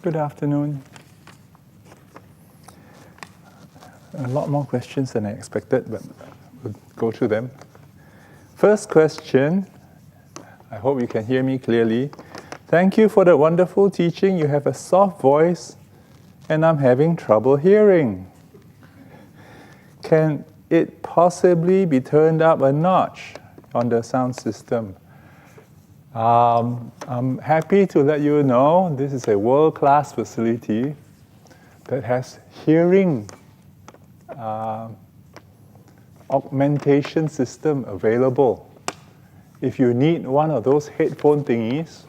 Good afternoon. A lot more questions than I expected, but we'll go through them. First question, I hope you can hear me clearly. Thank you for the wonderful teaching. You have a soft voice, and I'm having trouble hearing. Can it possibly be turned up a notch on the sound system? I'm happy to let you know this is a world-class facility that has hearing augmentation system available. If you need one of those headphone thingies,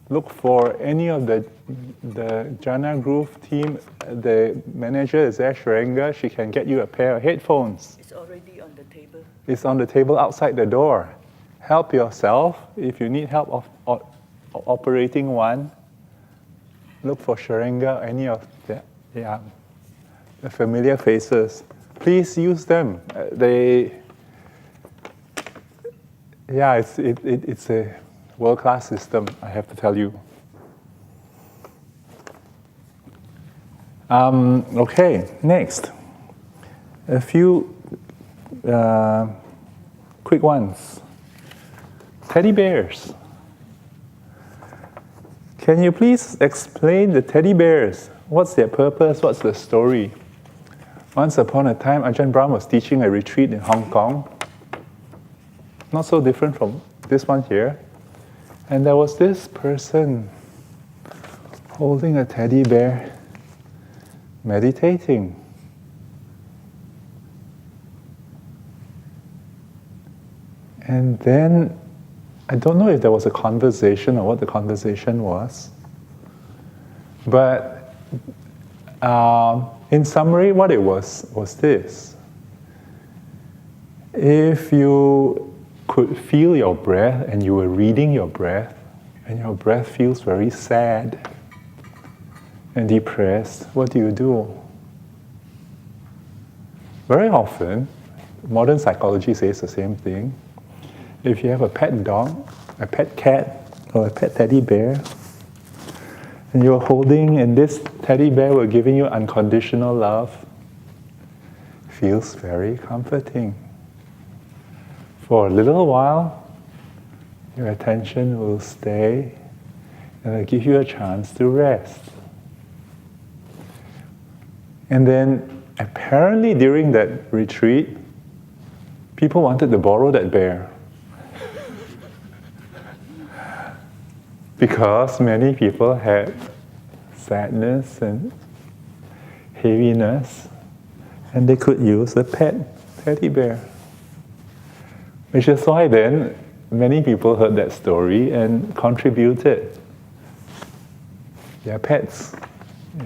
look for any of the Jhana Groove team. The manager is Sharenga. She can get you a pair of headphones. It's already on the table. It's on the table outside the door. Help yourself. If you need help of operating one, look for Sharenga, any of the familiar faces. Please use them. It's a world-class system, I have to tell you. Okay, next. A few quick ones. Teddy bears. Can you please explain the teddy bears? What's their purpose? What's the story? Once upon a time, Ajahn Brahm was teaching a retreat in Hong Kong. Not so different from this one here. And there was this person holding a teddy bear, meditating. And then, I don't know if there was a conversation or what the conversation was, but in summary, what it was this. If you could feel your breath and you were reading your breath, and your breath feels very sad and depressed, what do? Very often, modern psychology says the same thing. If you have a pet dog, a pet cat, or a pet teddy bear, and you're holding, and this teddy bear will giving you unconditional love, feels very comforting. For a little while, your attention will stay, and it'll give you a chance to rest. And then, apparently during that retreat, people wanted to borrow that bear. Because many people had sadness and heaviness, and they could use a pet teddy bear. Which is why then many people heard that story and contributed their pets.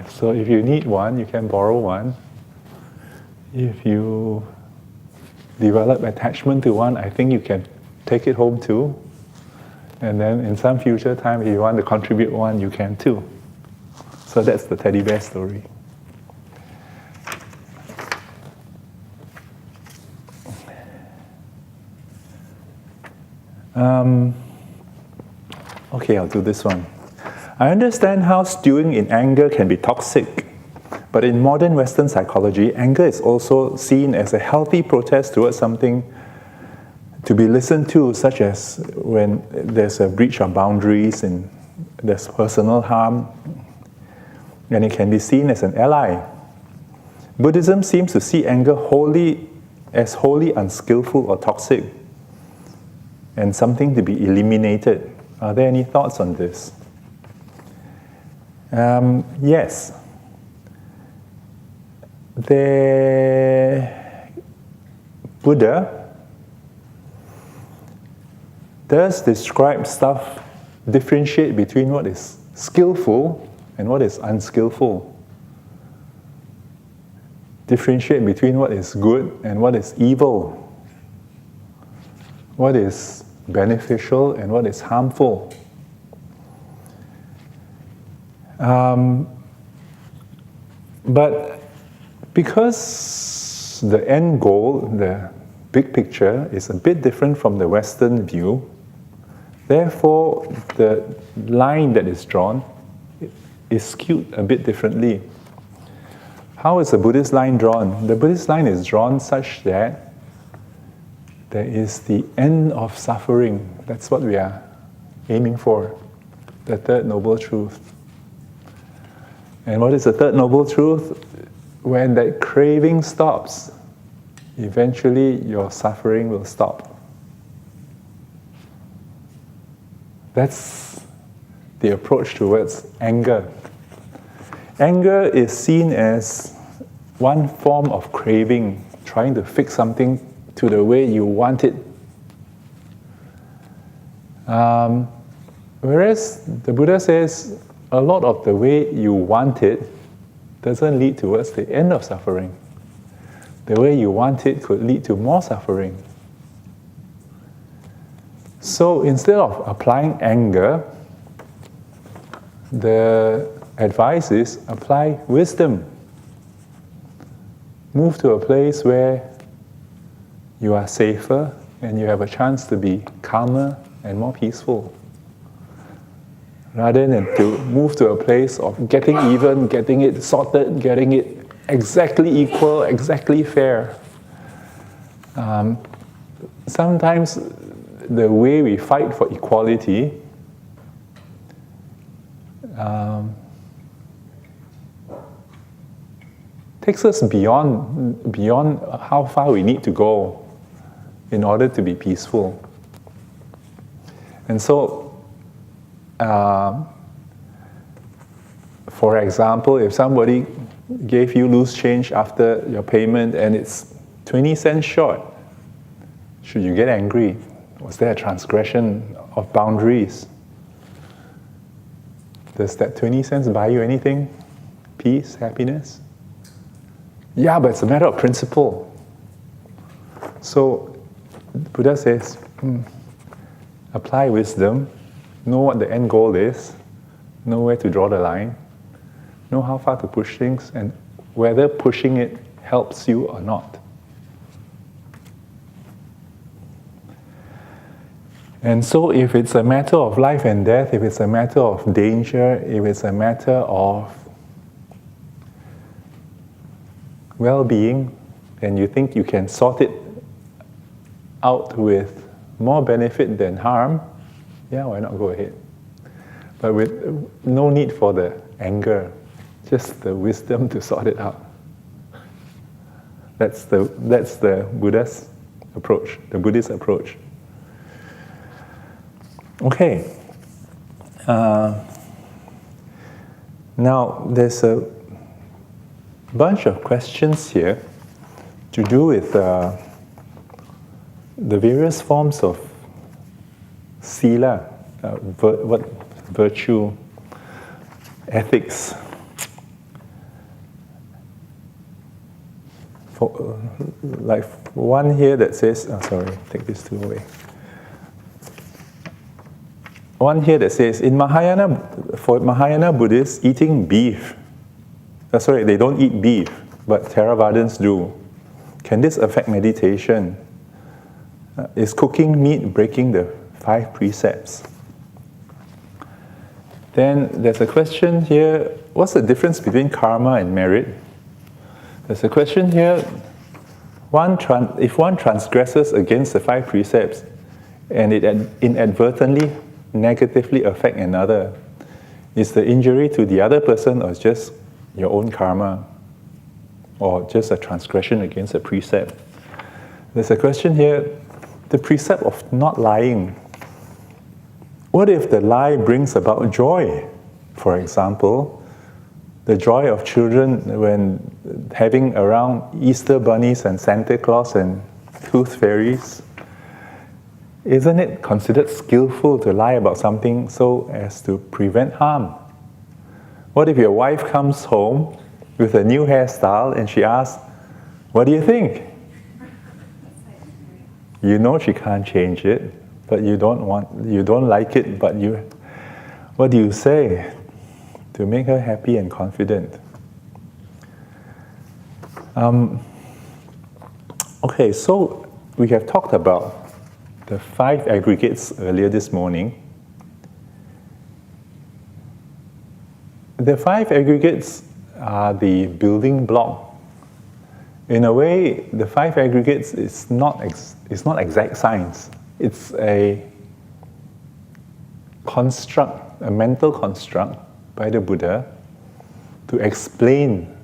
So if you need one, you can borrow one. If you develop attachment to one, I think you can take it home too. And then in some future time, if you want to contribute one, you can too. So that's the teddy bear story. Okay, I'll do this one. I understand how stewing in anger can be toxic, but in modern Western psychology, anger is also seen as a healthy protest towards something to be listened to, such as when there's a breach of boundaries and there's personal harm, and it can be seen as an ally. Buddhism seems to see anger wholly unskillful or toxic, and something to be eliminated. Are there any thoughts on this? Yes. The Buddha does describe stuff, differentiate between what is skillful and what is unskillful. Differentiate between what is good and what is evil. What is beneficial and what is harmful. But because the end goal, the big picture, is a bit different from the Western view, therefore the line that is drawn is skewed a bit differently. How is the Buddhist line drawn? The Buddhist line is drawn such that there is the end of suffering. That's what we are aiming for, the third noble truth. And what is the third noble truth? When that craving stops, eventually your suffering will stop. That's the approach towards anger. Anger is seen as one form of craving, trying to fix something to the way you want it. Whereas the Buddha says a lot of the way you want it doesn't lead towards the end of suffering. The way you want it could lead to more suffering. So instead of applying anger, the advice is apply wisdom. Move to a place where you are safer and you have a chance to be calmer and more peaceful. Rather than to move to a place of getting even, getting it sorted, getting it exactly equal, exactly fair. Sometimes the way we fight for equality takes us beyond how far we need to go in order to be peaceful. And so, for example, if somebody gave you loose change after your payment and it's 20 cents short, should you get angry? Was there a transgression of boundaries? Does that 20 cents buy you anything? Peace, happiness? Yeah, but it's a matter of principle. So, Buddha says, apply wisdom, know what the end goal is, know where to draw the line, know how far to push things, and whether pushing it helps you or not. And so if it's a matter of life and death, if it's a matter of danger, if it's a matter of well-being, and you think you can sort it out with more benefit than harm, yeah, why not go ahead? But with no need for the anger, just the wisdom to sort it out. That's the Buddha's approach, the Buddhist approach. Okay. Now, there's a bunch of questions here to do with the various forms of sila, virtue, ethics. Like one here that says, take these two away. One here that says, for Mahayana Buddhists, eating beef, they don't eat beef, but Theravadins do. Can this affect meditation? Is cooking meat breaking the 5 precepts? Then there's a question here, what's the difference between karma and merit? There's a question here, if one transgresses against the 5 precepts and it inadvertently negatively affect another, is the injury to the other person or just your own karma, or just a transgression against a precept? There's a question here, the precept of not lying. What if the lie brings about joy? For example, the joy of children when having around Easter bunnies and Santa Claus and tooth fairies. Isn't it considered skillful to lie about something so as to prevent harm? What if your wife comes home with a new hairstyle and she asks, what do you think? You know she can't change it, but you don't like it, but what do you say to make her happy and confident? Okay, so we have talked about the 5 aggregates earlier this morning. the five aggregates are the building block. In a way, the five aggregates is not exact science. It's a construct, a mental construct by the Buddha to explain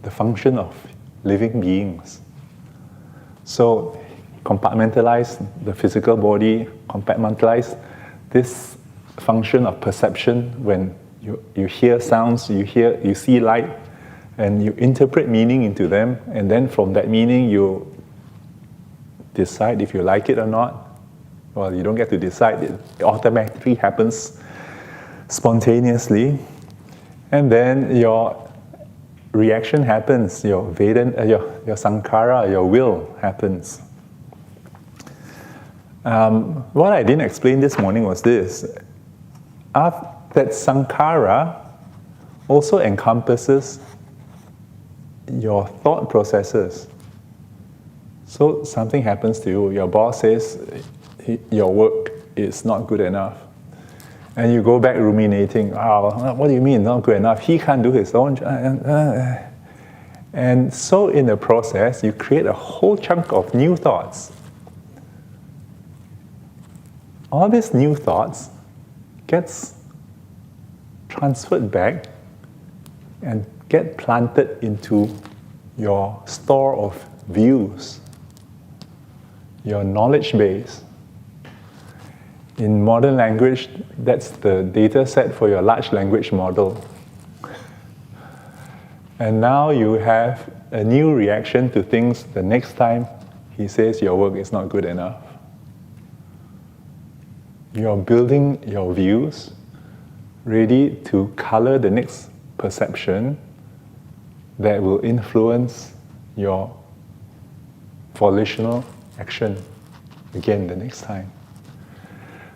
the function of living beings. So, compartmentalize the physical body, compartmentalize this function of perception when you hear sounds, you see light, and you interpret meaning into them, and then from that meaning you decide if you like it or not. Well, you don't get to decide, it automatically happens spontaneously. And then your reaction happens, your sankhara, your will happens. What I didn't explain this morning was this. That sankhara also encompasses your thought processes. So something happens to you, your boss says your work is not good enough. And you go back ruminating, oh, what do you mean not good enough? He can't do his own job. And so in the process, you create a whole chunk of new thoughts. All these new thoughts gets transferred back and get planted into your store of views, your knowledge base. In modern language, that's the data set for your large language model. And now you have a new reaction to things the next time he says your work is not good enough. You're building your views ready to color the next perception that will influence your volitional action again the next time.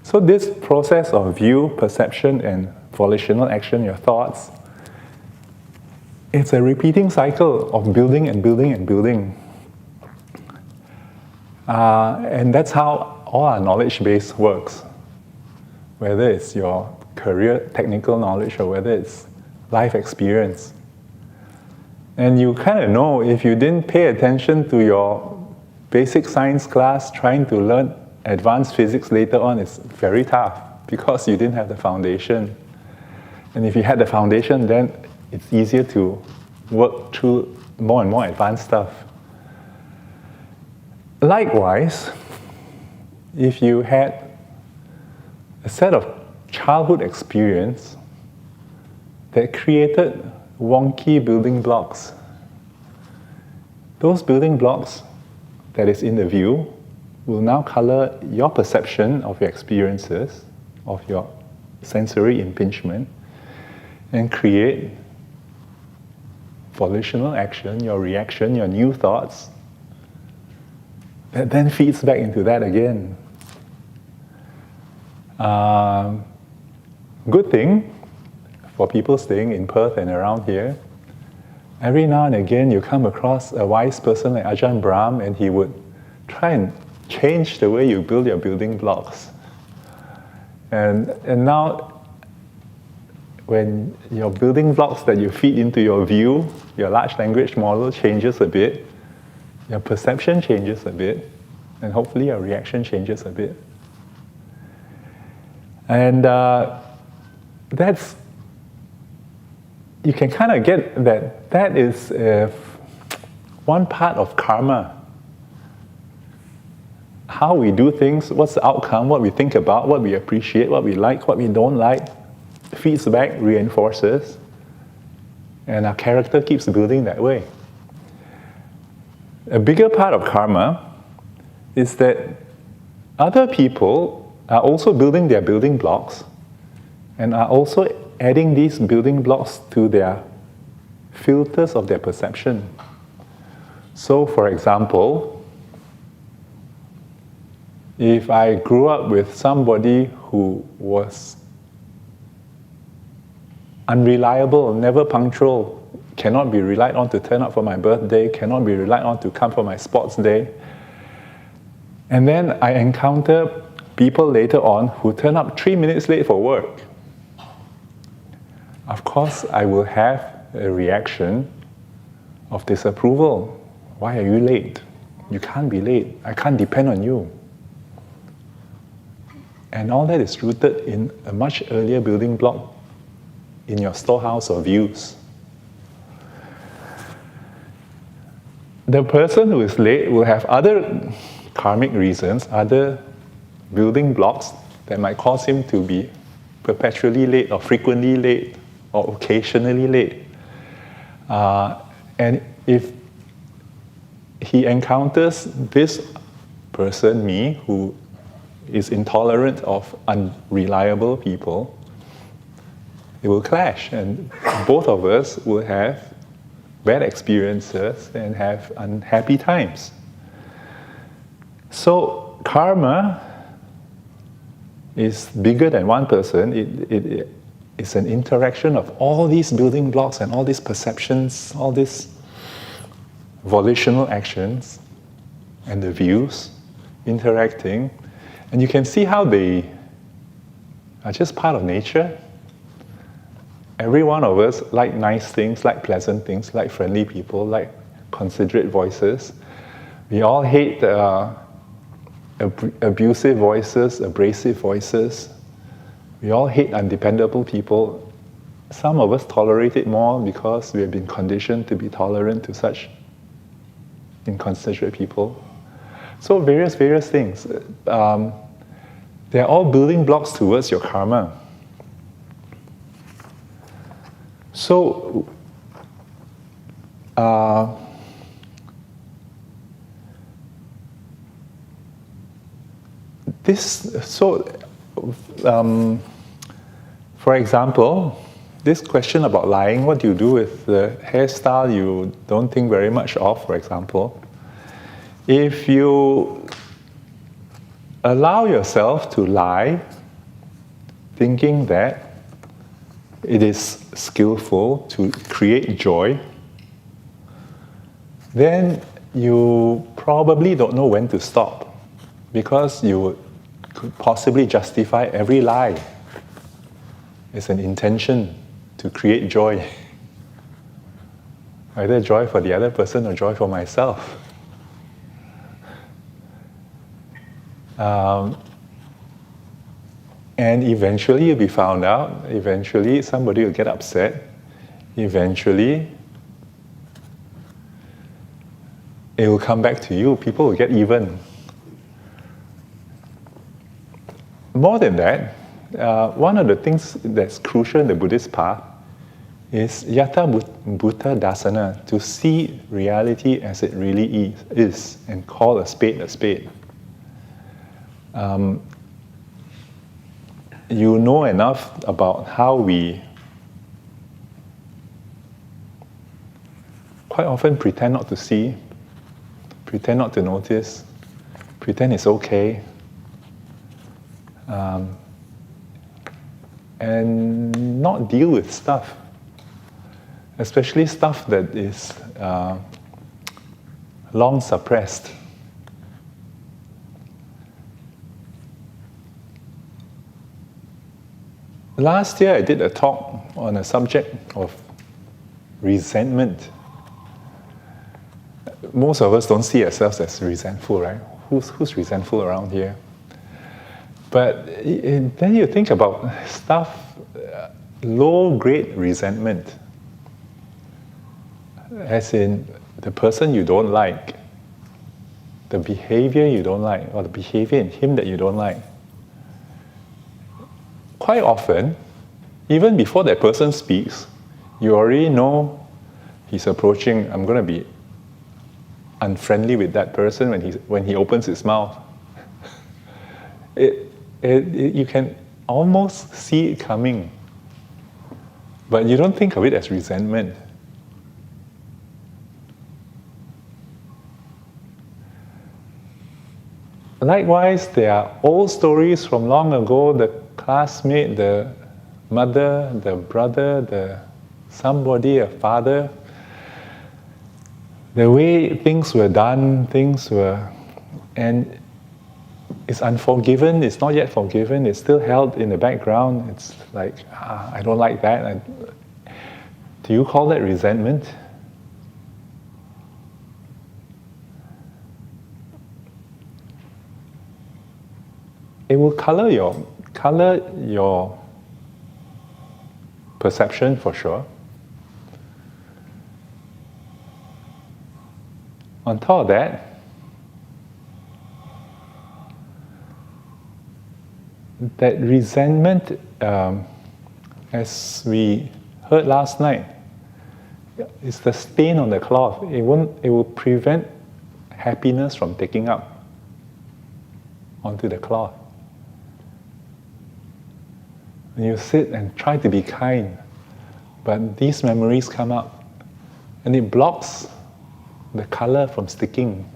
So this process of view, perception, and volitional action, your thoughts, it's a repeating cycle of building and building and building. And that's how all our knowledge base works. Whether it's your career technical knowledge or whether it's life experience. And you kind of know if you didn't pay attention to your basic science class, trying to learn advanced physics later on is very tough because you didn't have the foundation. And if you had the foundation, then it's easier to work through more and more advanced stuff. Likewise, if you had a set of childhood experience that created wonky building blocks, those building blocks that is in the view will now color your perception of your experiences, of your sensory impingement, and create volitional action, your reaction, your new thoughts, that then feeds back into that again. Good thing for people staying in Perth and around here, every now and again you come across a wise person like Ajahn Brahm, and he would try and change the way you build your building blocks. And now, when your building blocks that you feed into your view, your large language model changes a bit, your perception changes a bit, and hopefully your reaction changes a bit. And that's, you can kind of get that is one part of karma. How we do things, what's the outcome, what we think about, what we appreciate, what we like, what we don't like, feeds back, reinforces, and our character keeps building that way. A bigger part of karma is that other people are also building their building blocks and are also adding these building blocks to their filters of their perception. So, for example, if I grew up with somebody who was unreliable, never punctual, cannot be relied on to turn up for my birthday, cannot be relied on to come for my sports day, and then I encounter people later on who turn up 3 minutes late for work, of course I will have a reaction of disapproval. Why are you late? You can't be late. I can't depend on you. And all that is rooted in a much earlier building block in your storehouse of views. The person who is late will have other karmic reasons, other building blocks that might cause him to be perpetually late or frequently late or occasionally late. And if he encounters this person, me, who is intolerant of unreliable people, it will clash, and both of us will have bad experiences and have unhappy times. So karma is bigger than one person. It's an interaction of all these building blocks and all these perceptions, all these volitional actions and the views interacting. And you can see how they are just part of nature. Every one of us like nice things, like pleasant things, like friendly people, like considerate voices. We all hate abusive voices, abrasive voices. We all hate undependable people. Some of us tolerate it more because we have been conditioned to be tolerant to such inconsiderate people. So various things. They're all building blocks towards your karma. So, for example, this question about lying, what do you do with the hairstyle you don't think very much of, for example? If you allow yourself to lie, thinking that it is skillful to create joy, then you probably don't know when to stop, because you could possibly justify every lie as an intention to create joy. Either joy for the other person or joy for myself. And eventually you'll be found out, eventually somebody will get upset, eventually it will come back to you, people will get even. More than that, one of the things that's crucial in the Buddhist path is yata bhuta dasana, to see reality as it really is and call a spade a spade. You know enough about how we quite often pretend not to see, pretend not to notice, pretend it's okay, and not deal with stuff, especially stuff that is long suppressed. Last year I did a talk on a subject of resentment. Most of us don't see ourselves as resentful, right? Who's resentful around here? But then you think about stuff, low-grade resentment, as in the person you don't like, the behavior you don't like, or the behavior in him that you don't like. Quite often, even before that person speaks, you already know he's approaching, I'm going to be unfriendly with that person when he opens his mouth. You can almost see it coming, but you don't think of it as resentment. Likewise, there are old stories from long ago, the classmate, the mother, the brother, the somebody, a father, the way things were done, and it's unforgiven, it's not yet forgiven, it's still held in the background. It's like, I don't like that. Do you call that resentment? It will color your perception for sure. On top of that, that resentment, as we heard last night, is the stain on the cloth. It will prevent happiness from taking up onto the cloth. When you sit and try to be kind, but these memories come up, and it blocks the color from sticking.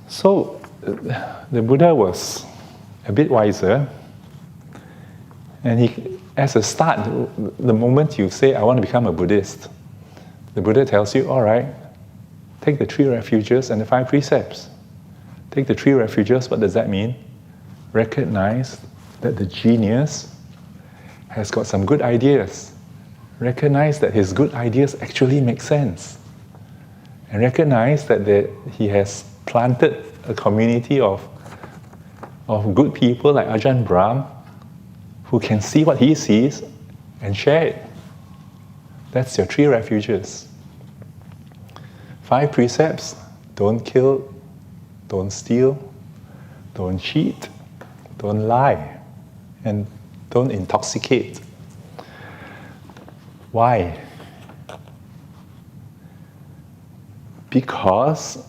So the Buddha was a bit wiser, and he, as a start, the moment you say, I want to become a Buddhist, the Buddha tells you, all right, take the 3 refuges and the 5 precepts. Take the 3 refuges, what does that mean? Recognize that the genius has got some good ideas. Recognize that his good ideas actually make sense. And recognize that he has planted a community of good people like Ajahn Brahm who can see what he sees and share it. That's your 3 refuges. 5 precepts: don't kill, don't steal, don't cheat, don't lie, and don't intoxicate. Why? Because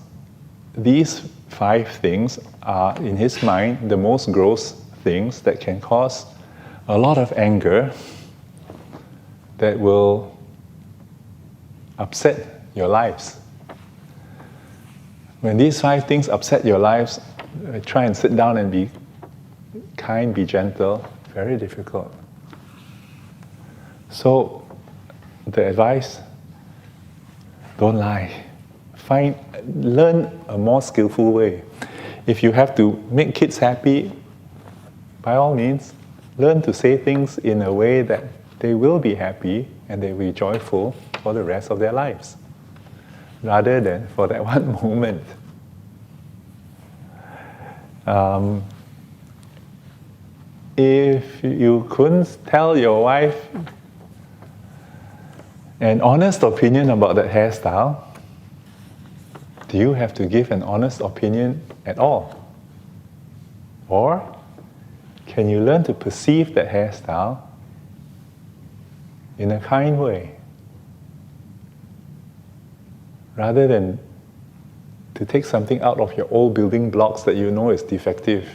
these 5 things are, in his mind, the most gross things that can cause a lot of anger that will upset your lives. When these 5 things upset your lives, try and sit down and be kind, be gentle. Very difficult. So, the advice, don't lie. Learn a more skillful way. If you have to make kids happy, by all means, learn to say things in a way that they will be happy and they will be joyful for the rest of their lives, rather than for that one moment. If you couldn't tell your wife an honest opinion about that hairstyle, do you have to give an honest opinion at all? Or can you learn to perceive that hairstyle in a kind way, rather than to take something out of your old building blocks that you know is defective?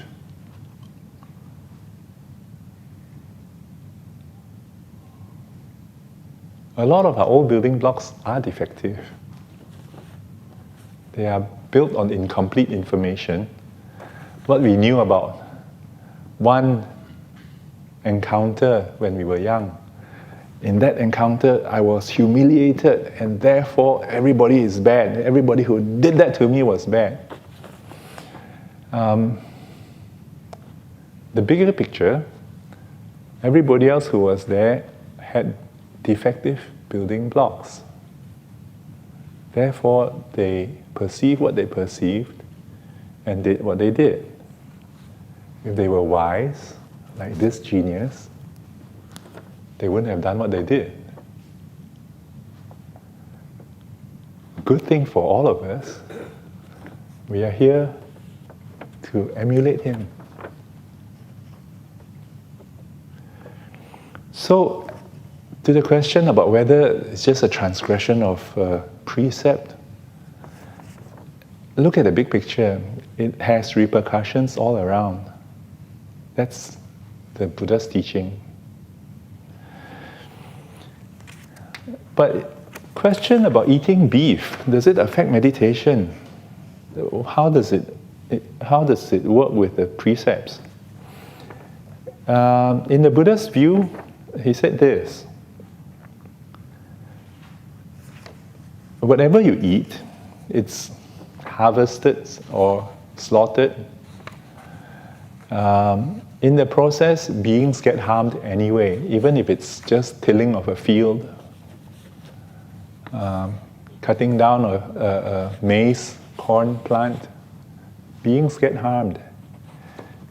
A lot of our old building blocks are defective. They are built on incomplete information. What we knew about one encounter when we were young. In that encounter, I was humiliated, and therefore everybody is bad. Everybody who did that to me was bad. The bigger picture, everybody else who was there had defective building blocks. Therefore, they perceived what they perceived and did what they did. If they were wise, like this genius, they wouldn't have done what they did. Good thing for all of us, we are here to emulate him. So, to the question about whether it's just a transgression of precept, look at the big picture. It has repercussions all around. That's the Buddha's teaching. But question about eating beef, does it affect meditation? How does it work with the precepts? In the Buddha's view, he said this: whatever you eat, it's harvested or slaughtered, In the process, beings get harmed anyway, even if it's just tilling of a field, cutting down a maize, corn plant. Beings get harmed.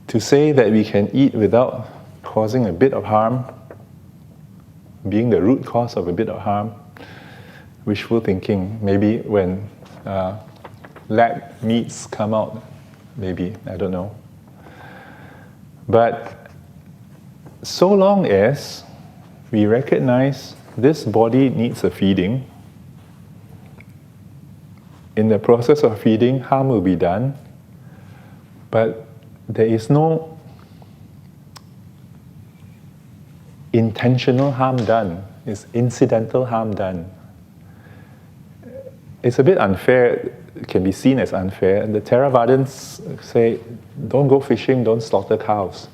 To say that we can eat without causing a bit of harm, being the root cause of a bit of harm, wishful thinking. Maybe when lab meats come out, maybe, I don't know. But so long as we recognize this body needs a feeding, in the process of feeding, harm will be done, but there is no intentional harm done. It's incidental harm done. It's a bit unfair, it can be seen as unfair. The Theravadins say, don't go fishing, don't slaughter cows.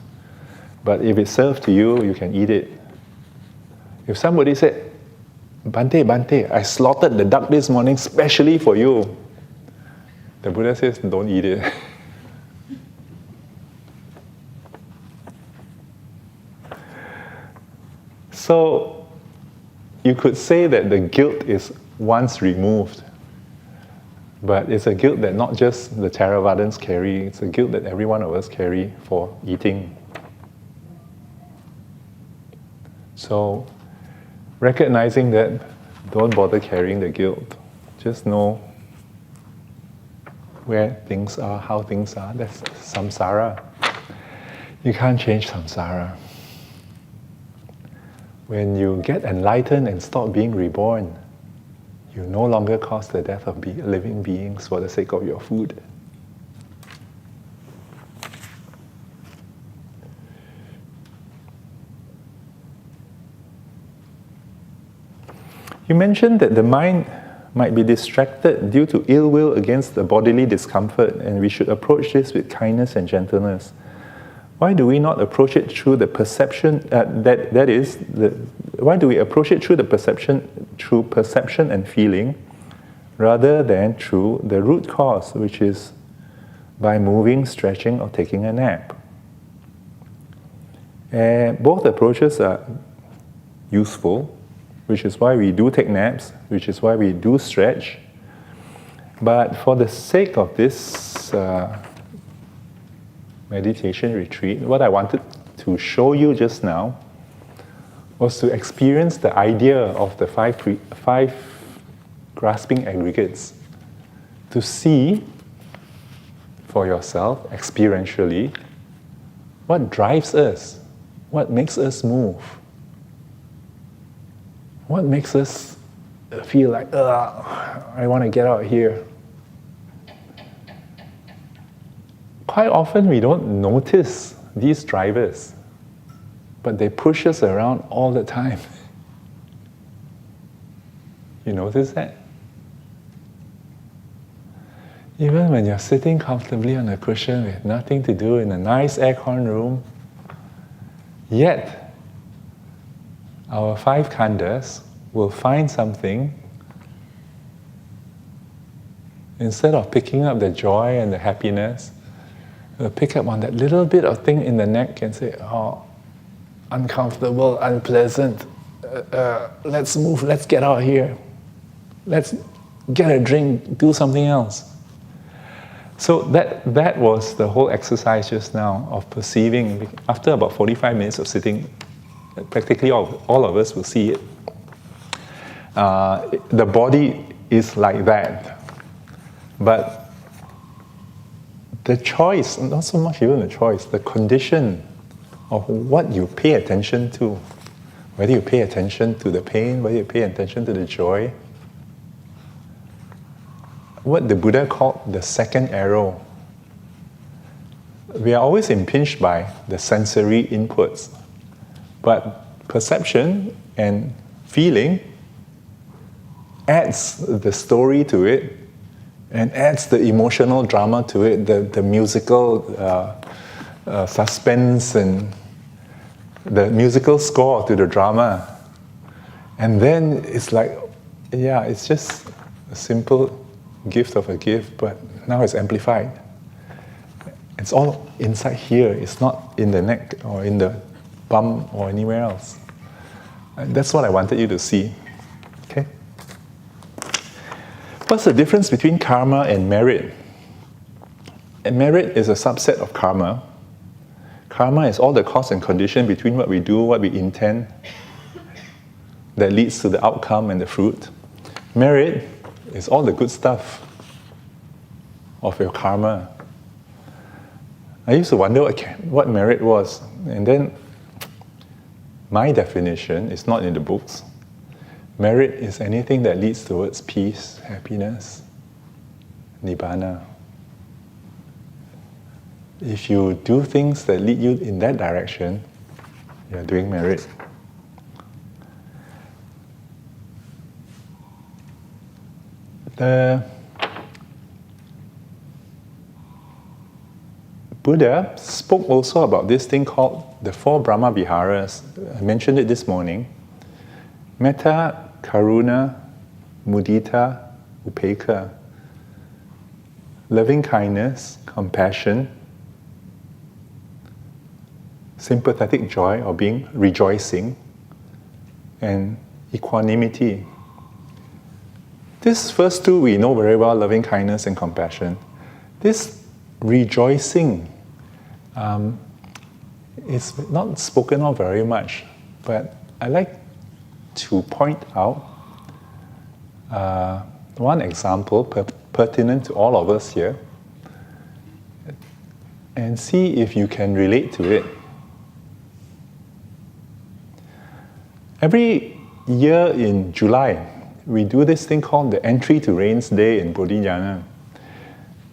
But if it's served to you, you can eat it. If somebody said, Bante, I slaughtered the duck this morning specially for you, the Buddha says, don't eat it. So, you could say that the guilt is once removed. But it's a guilt that not just the Theravadins carry, it's a guilt that every one of us carry for eating. So, recognizing that, don't bother carrying the guilt. Just know where things are, how things are. That's samsara. You can't change samsara. When you get enlightened and stop being reborn, you no longer cause the death of living beings for the sake of your food. You mentioned that the mind might be distracted due to ill will against the bodily discomfort, and we should approach this with kindness and gentleness. Why do we not approach it through the perception? Why do we approach it through the perception and feeling, rather than through the root cause, which is by moving, stretching, or taking a nap? And both approaches are useful, which is why we do take naps, which is why we do stretch. But for the sake of this meditation retreat, what I wanted to show you just now was to experience the idea of the five grasping aggregates, to see for yourself experientially what drives us, what makes us move, what makes us feel like, I want to get out of here. Quite often we don't notice these drivers, but they push us around all the time. You notice that? Even when you're sitting comfortably on a cushion with nothing to do in a nice aircon room, yet our five khandhas will find something. Instead of picking up the joy and the happiness, we'll pick up on that little bit of thing in the neck and say, oh, uncomfortable, unpleasant, let's move, let's get out of here. Let's get a drink, do something else. So that was the whole exercise just now of perceiving. After about 45 minutes of sitting, practically all of us will see it. The body is like that. But the choice, not so much even the choice, the condition of what you pay attention to, whether you pay attention to the pain, whether you pay attention to the joy, what the Buddha called the second arrow. We are always impinged by the sensory inputs, but perception and feeling adds the story to it and adds the emotional drama to it, the musical suspense and the musical score to the drama. And then it's like, yeah, it's just a simple gift of a gift, but now it's amplified. It's all inside here. It's not in the neck or in the bum or anywhere else. And that's what I wanted you to see. Okay? What's the difference between karma and merit? And merit is a subset of karma. Karma is all the cause and condition between what we do, what we intend, that leads to the outcome and the fruit. Merit is all the good stuff of your karma. I used to wonder what merit was, and then my definition is not in the books. Merit is anything that leads towards peace, happiness, nibbana. If you do things that lead you in that direction, you're doing merit. The Buddha spoke also about this thing called the 4 Brahma Viharas. I mentioned it this morning. Metta, Karuna, Mudita, Upekkha. Loving kindness, compassion, sympathetic joy or being rejoicing, and equanimity. These first 2 we know very well, loving kindness and compassion. This rejoicing is not spoken of very much, but I like to point out one example pertinent to all of us here and see if you can relate to it. Every year in July, we do this thing called the Entry to Rains Day in Bodhidharma.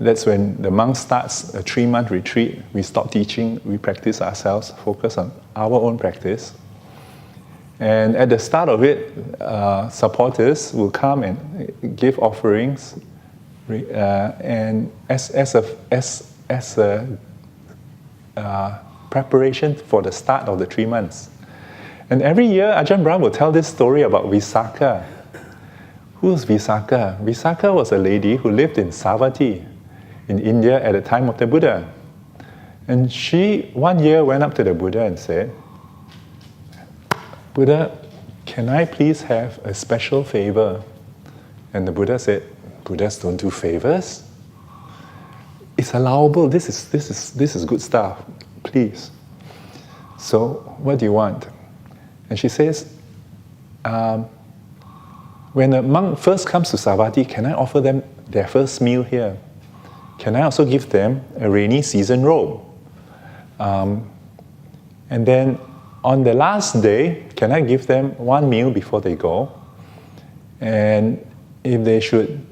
That's when the monk starts a 3-month retreat. We stop teaching, we practice ourselves, focus on our own practice. And at the start of it, supporters will come and give offerings, and as a preparation for the start of the 3 months. And every year, Ajahn Brahm will tell this story about Visakha. Who's Visakha? Visakha was a lady who lived in Savatthi in India at the time of the Buddha. And she, one year, went up to the Buddha and said, Buddha, can I please have a special favor? And the Buddha said, Buddhas don't do favors. It's allowable. This is good stuff. Please. So, what do you want? And she says, when a monk first comes to Savatthi, can I offer them their first meal here? Can I also give them a rainy season robe? And then on the last day, can I give them one meal before they go? And if they should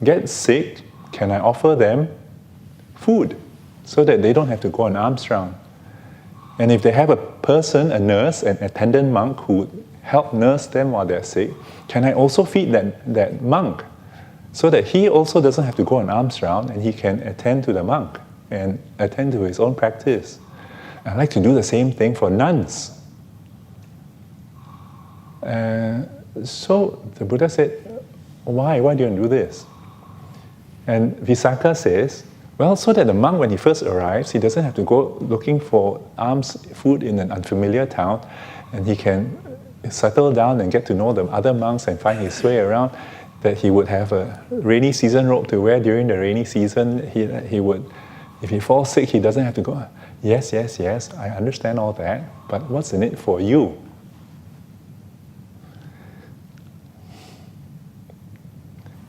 get sick, can I offer them food so that they don't have to go on alms round? And if they have a person, a nurse, an attendant monk who would help nurse them while they're sick, can I also feed that monk so that he also doesn't have to go on alms round and he can attend to the monk and attend to his own practice? I like to do the same thing for nuns. So the Buddha said, why do you want to do this? And Visakha says, well, so that the monk, when he first arrives, he doesn't have to go looking for alms food in an unfamiliar town, and he can settle down and get to know the other monks and find his way around, that he would have a rainy season robe to wear during the rainy season. He would, if he falls sick, he doesn't have to go, yes, I understand all that, but what's in it for you?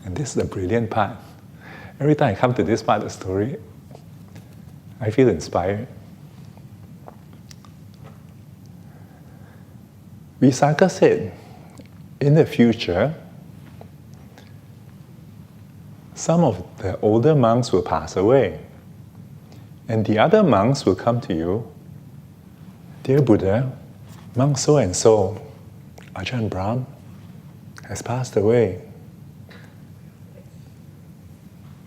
And this is the brilliant part. Every time I come to this part of the story, I feel inspired. Visakha said, in the future, some of the older monks will pass away, and the other monks will come to you, dear Buddha, monk so-and-so, Ajahn Brahm, has passed away.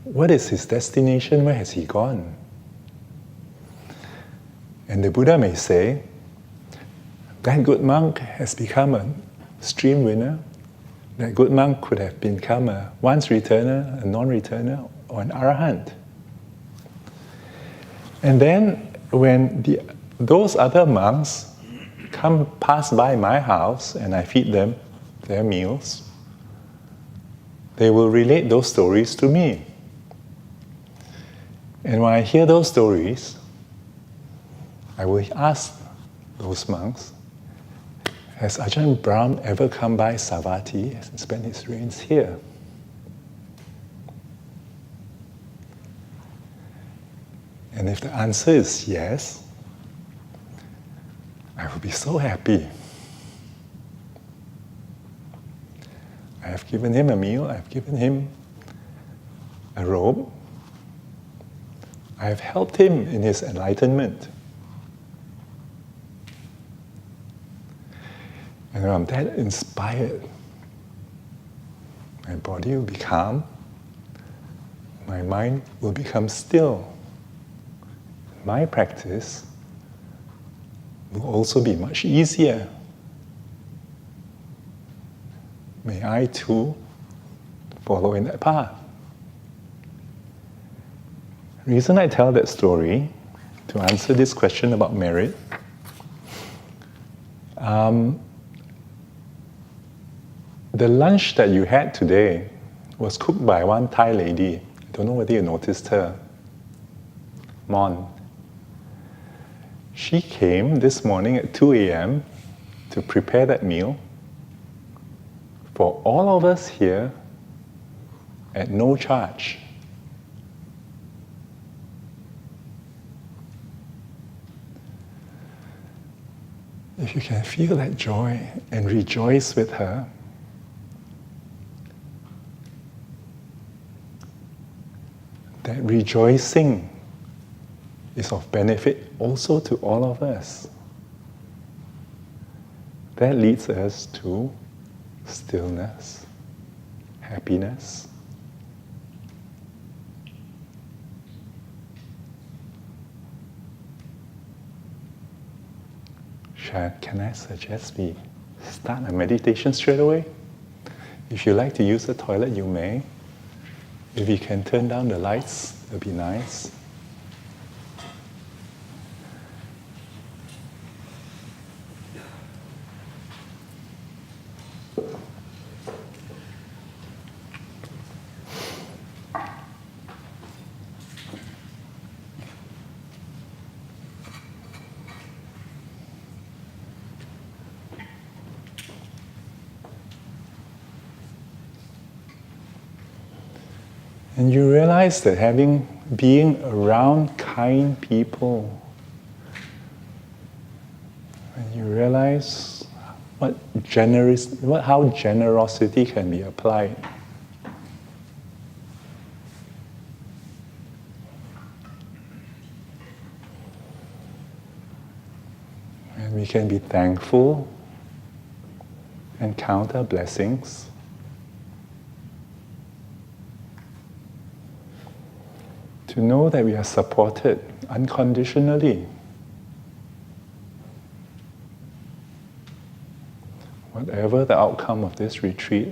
What is his destination? Where has he gone? And the Buddha may say, that good monk has become a stream winner. That good monk could have become a once returner, a non-returner, or an arahant. And then when those other monks pass by my house and I feed them their meals, they will relate those stories to me. And when I hear those stories, I will ask those monks, has Ajahn Brahm ever come by Savatthi and spent his rains here? And if the answer is yes, I will be so happy. I have given him a meal, I have given him a robe, I have helped him in his enlightenment. And when I'm that inspired, my body will be calm, my mind will become still. My practice will also be much easier. May I too follow in that path. The reason I tell that story, to answer this question about merit, the lunch that you had today was cooked by one Thai lady. I don't know whether you noticed her. Mon. She came this morning at 2 a.m. to prepare that meal for all of us here at no charge. If you can feel that joy and rejoice with her, that rejoicing is of benefit also to all of us. That leads us to stillness, happiness. Can I suggest we start a meditation straight away? If you like to use the toilet, you may. If you can turn down the lights, it'll be nice. And you realize that being around kind people, and you realize how generosity can be applied. And we can be thankful and count our blessings. To know that we are supported unconditionally. Whatever the outcome of this retreat,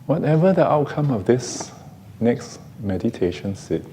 whatever the outcome of this next meditation sit,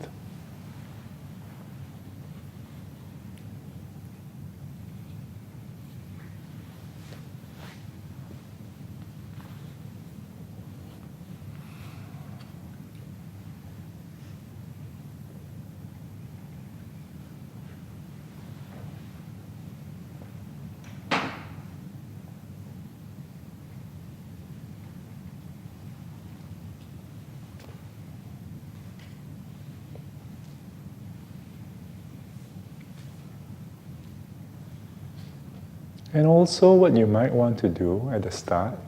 and also what you might want to do at the start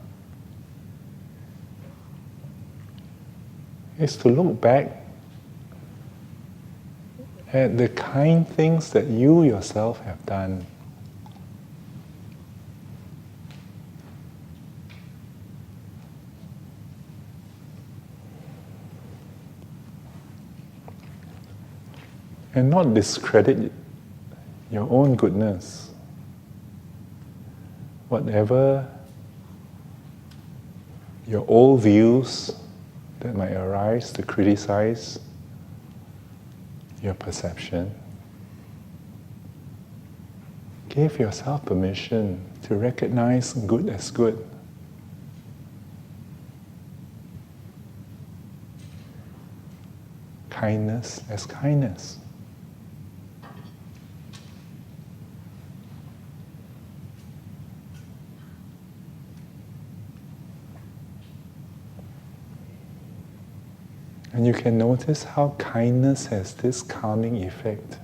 is to look back at the kind things that you yourself have done. And not discredit your own goodness. Whatever your old views that might arise to criticize your perception, Give yourself permission to recognize good as good. Kindness as kindness. And you can notice how kindness has this calming effect.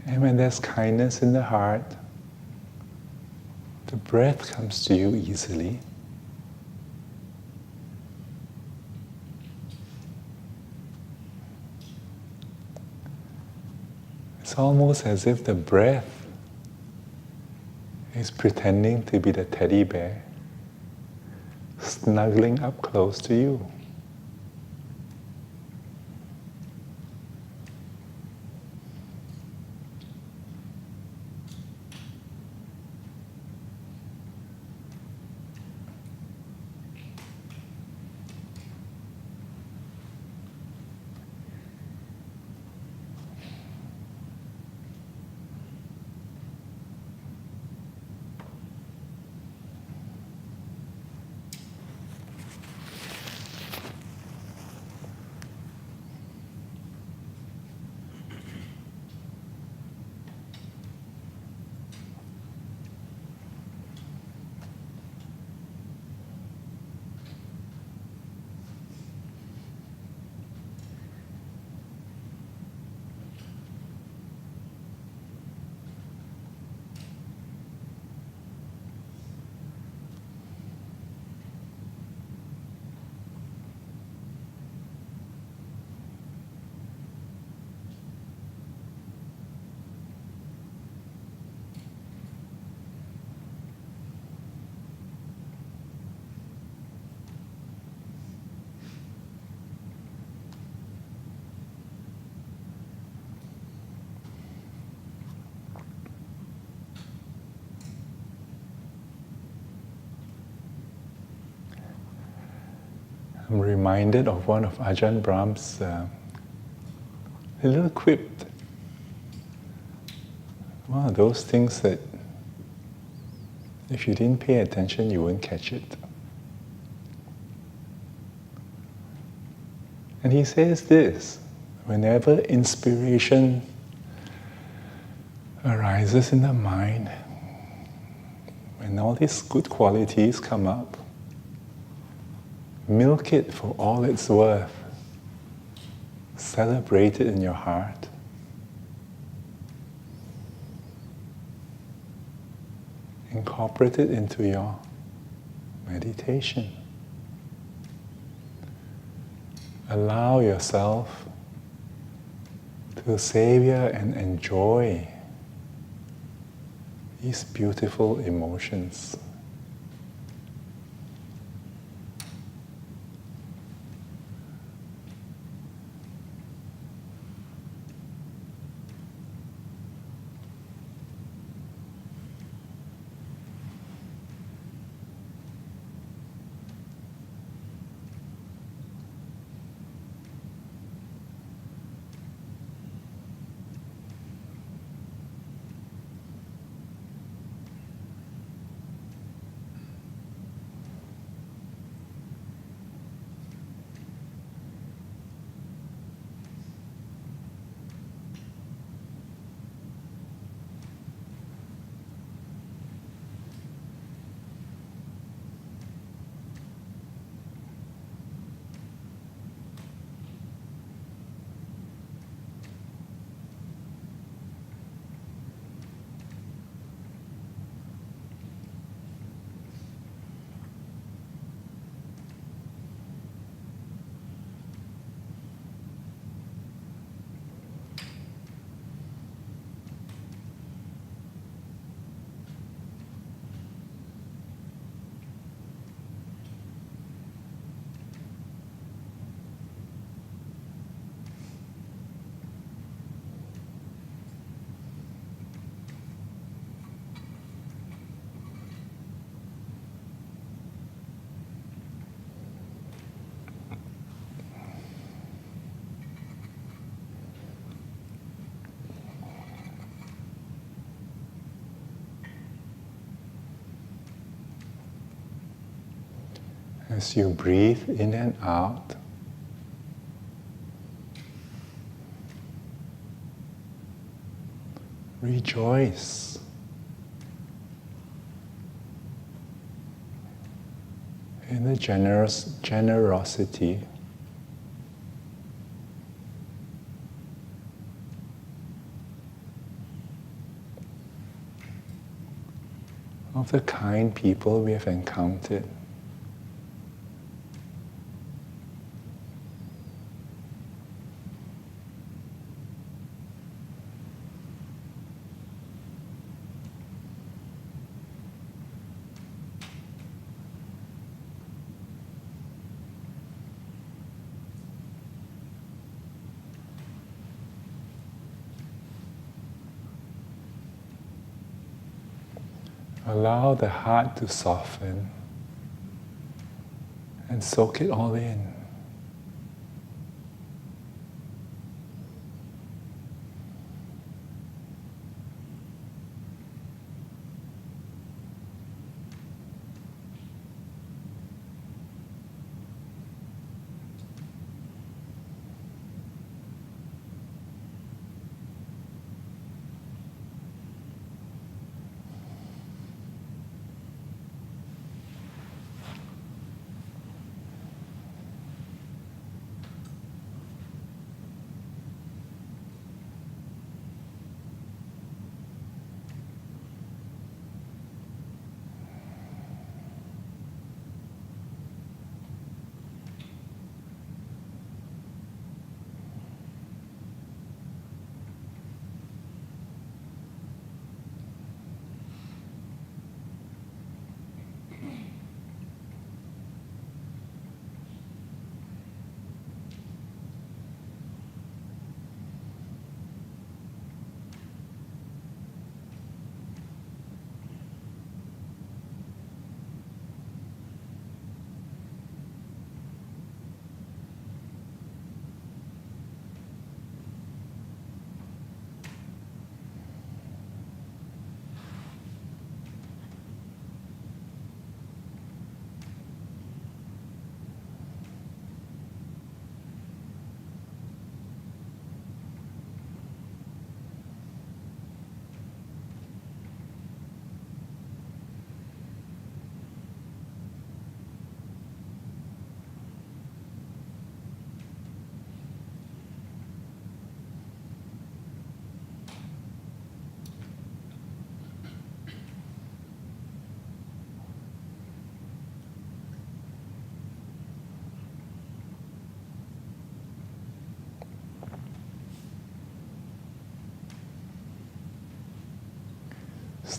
And when there's kindness in the heart, the breath comes to you easily. It's almost as if the breath is pretending to be the teddy bear, snuggling up close to you. I'm reminded of one of Ajahn Brahm's little quip. One of those things that if you didn't pay attention, you wouldn't catch it. And he says this: whenever inspiration arises in the mind, when all these good qualities come up, milk it for all it's worth. Celebrate it in your heart. Incorporate it into your meditation. Allow yourself to savor and enjoy these beautiful emotions. As you breathe in and out, rejoice in the generosity of the kind people we have encountered. Allow the heart to soften and soak it all in.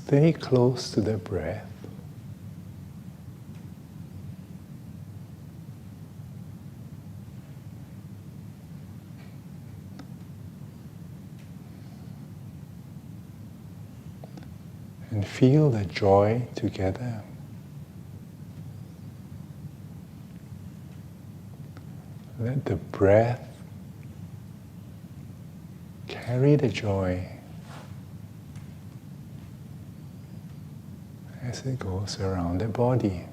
Stay close to the breath. And feel the joy together. Let the breath carry the joy as it goes around the body.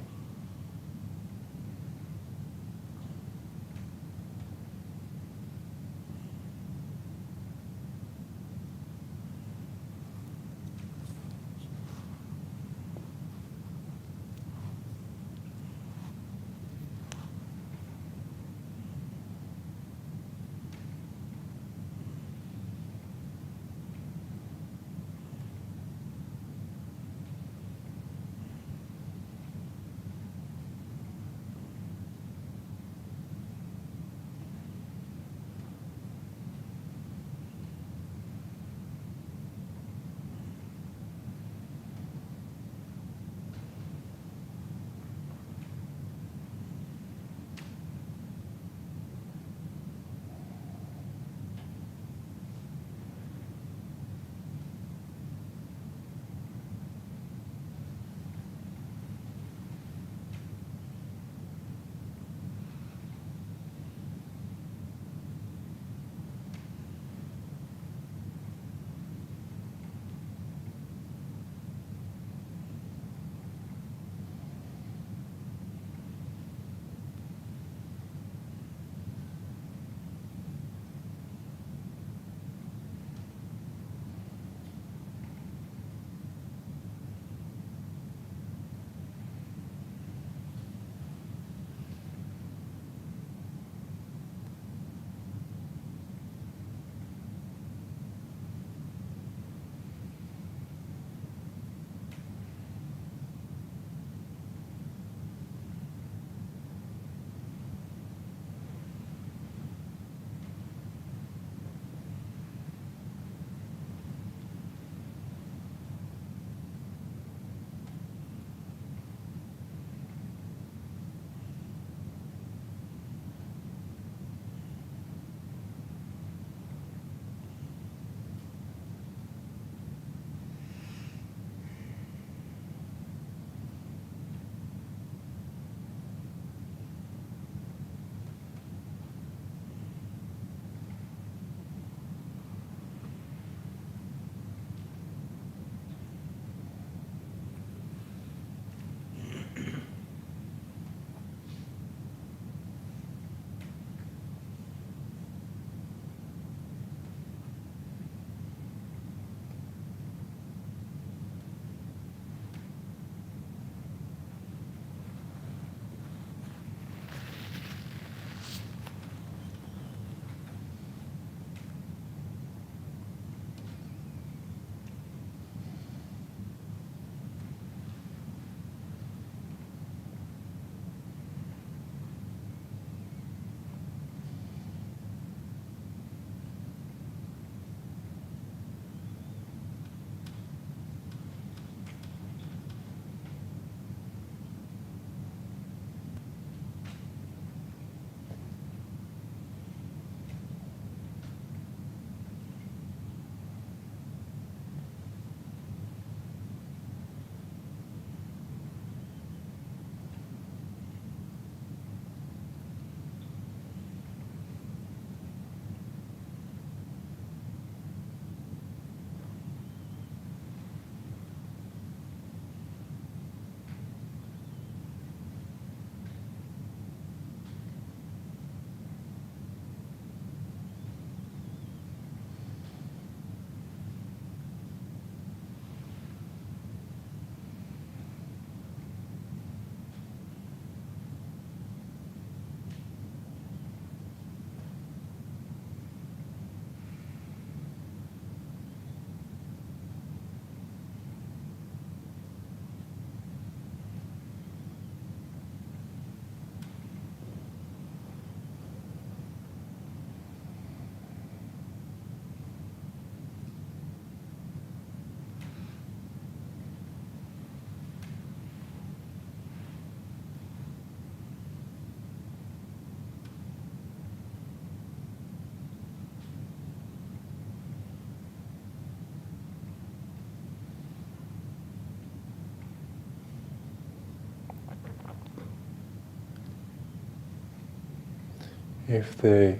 if the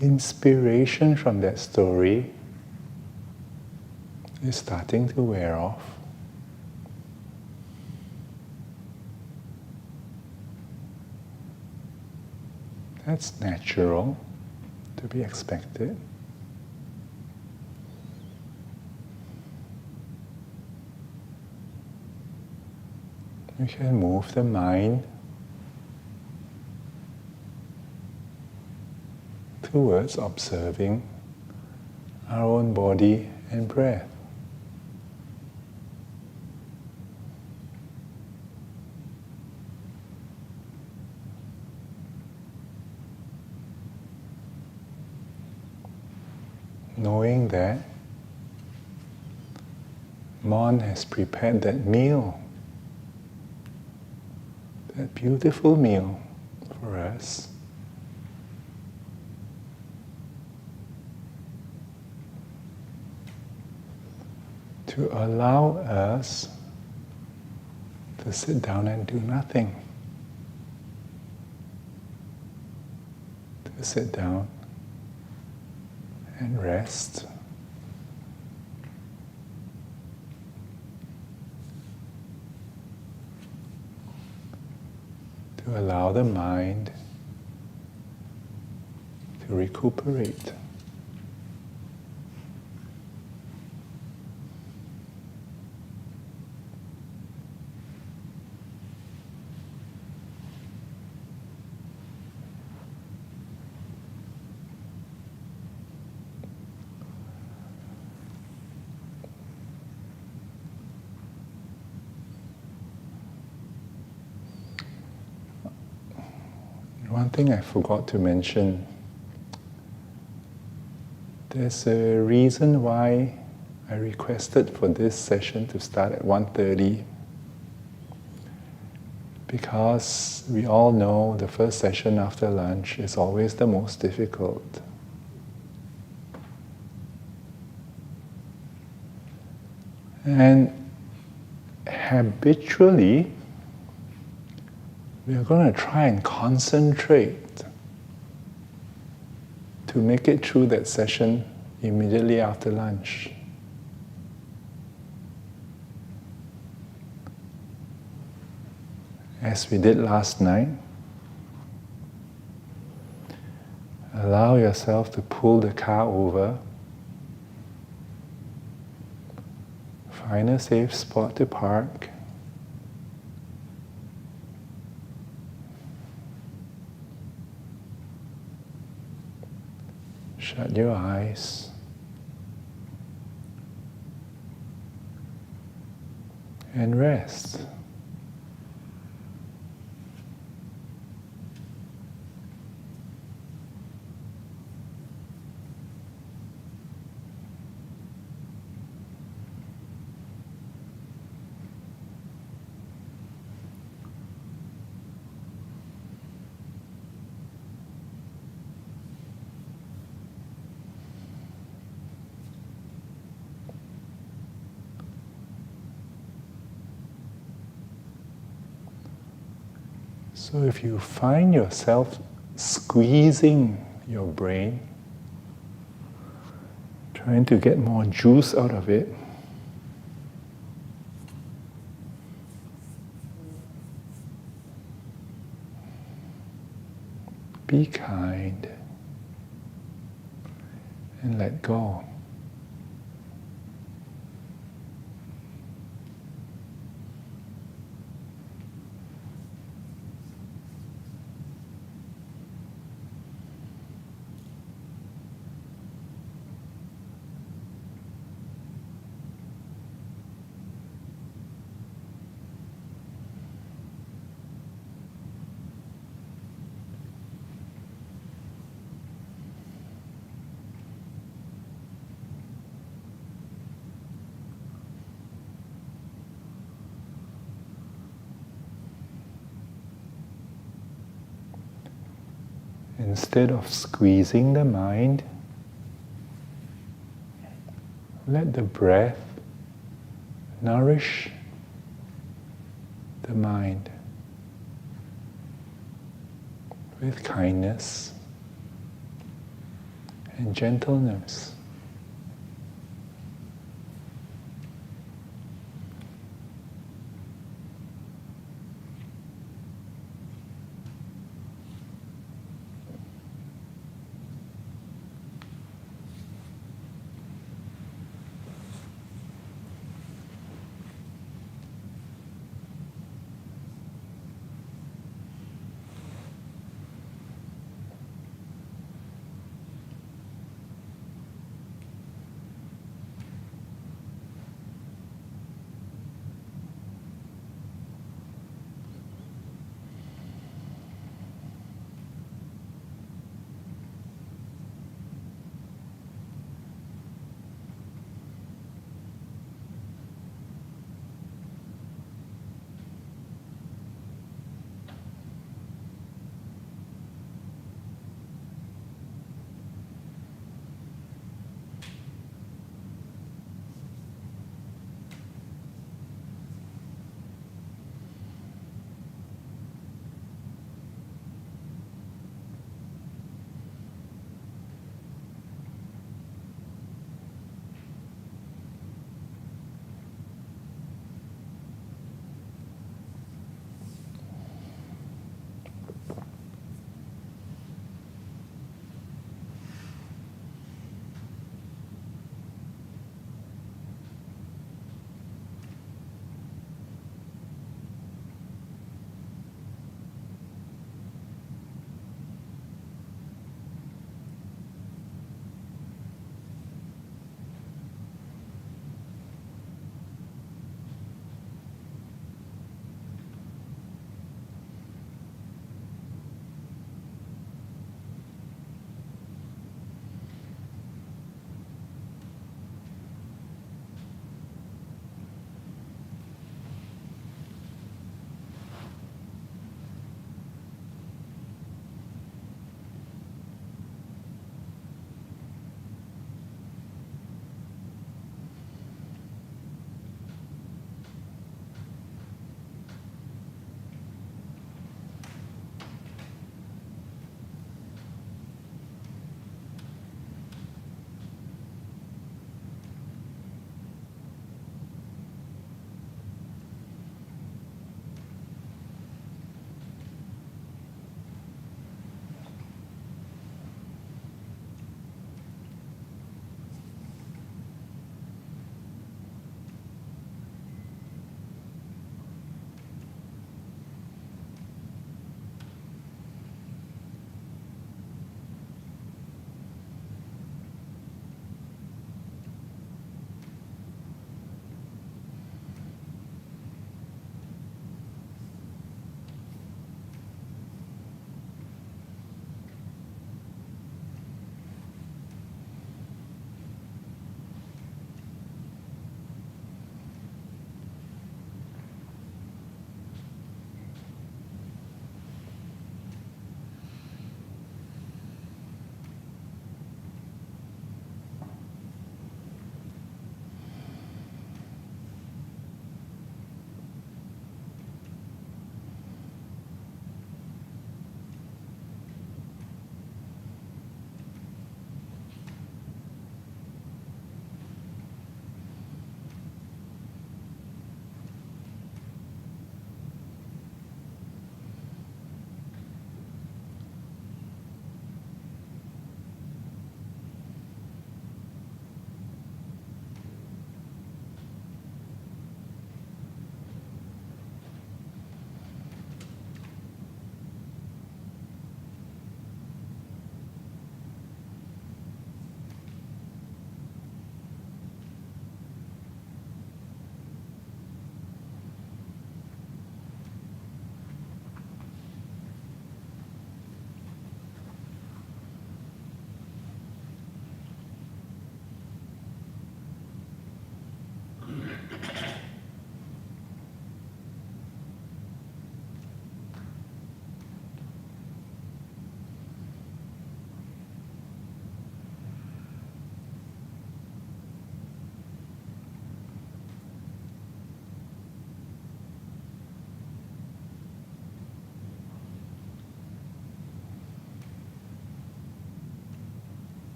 inspiration from that story is starting to wear off, that's natural, to be expected. You can move the mind towards observing our own body and breath. Knowing that Mon has prepared that meal, that beautiful meal for us. To allow us to sit down and do nothing. To sit down and rest. To allow the mind to recuperate. One thing I forgot to mention, there's a reason why I requested for this session to start at 1:30, because we all know the first session after lunch is always the most difficult. And habitually, we are going to try and concentrate to make it through that session immediately after lunch. As we did last night, allow yourself to pull the car over, find a safe spot to park, shut your eyes and rest. So if you find yourself squeezing your brain, trying to get more juice out of it, be kind and let go. Instead of squeezing the mind, let the breath nourish the mind with kindness and gentleness.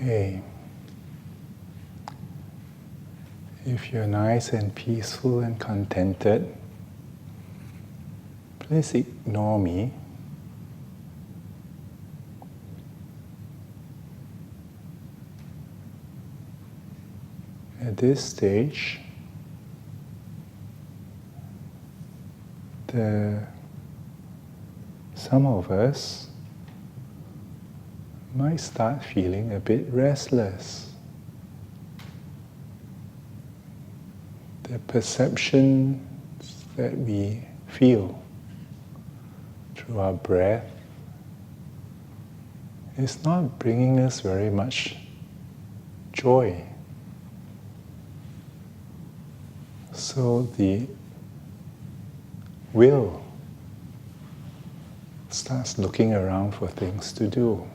Okay. If you're nice and peaceful and contented, please ignore me. At this stage, some of us might start feeling a bit restless. The perceptions that we feel through our breath is not bringing us very much joy. So the will starts looking around for things to do.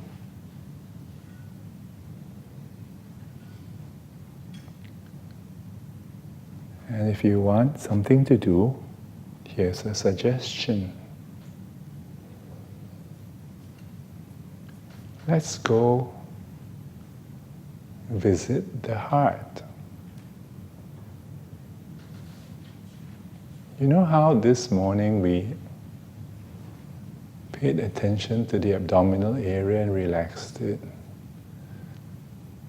And if you want something to do, here's a suggestion. Let's go visit the heart. You know how this morning we paid attention to the abdominal area and relaxed it,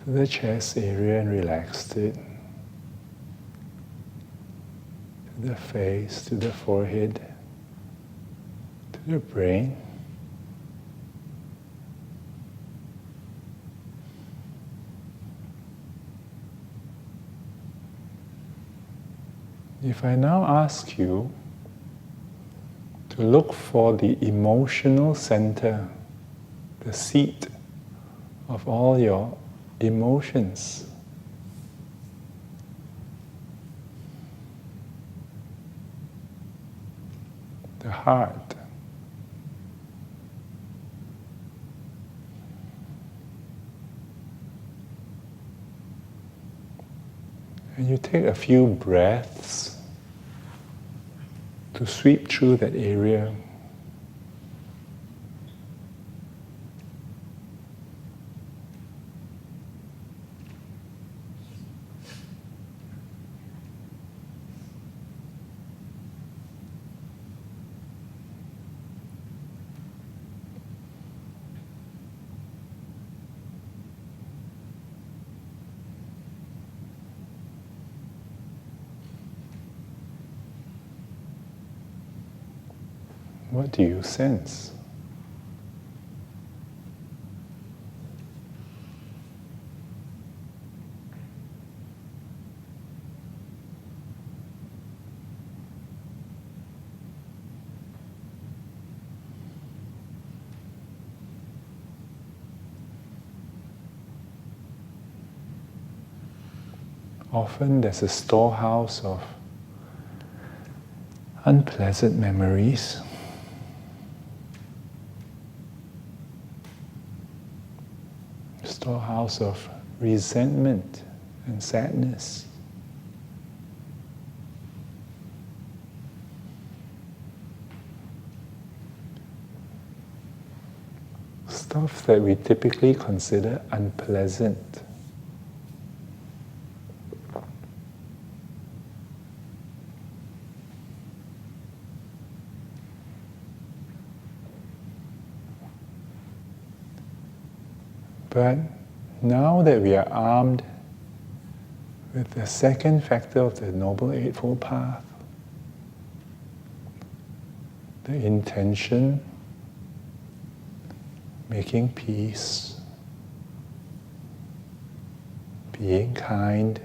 to the chest area and relaxed it, to the face, to the forehead, to the brain. If I now ask you to look for the emotional center, the seat of all your emotions, the heart, and you take a few breaths to sweep through that area. What do you sense? Often there's a storehouse of unpleasant memories. Storehouse of resentment and sadness. Stuff that we typically consider unpleasant. But now that we are armed with the second factor of the Noble Eightfold Path, the intention, making peace, being kind,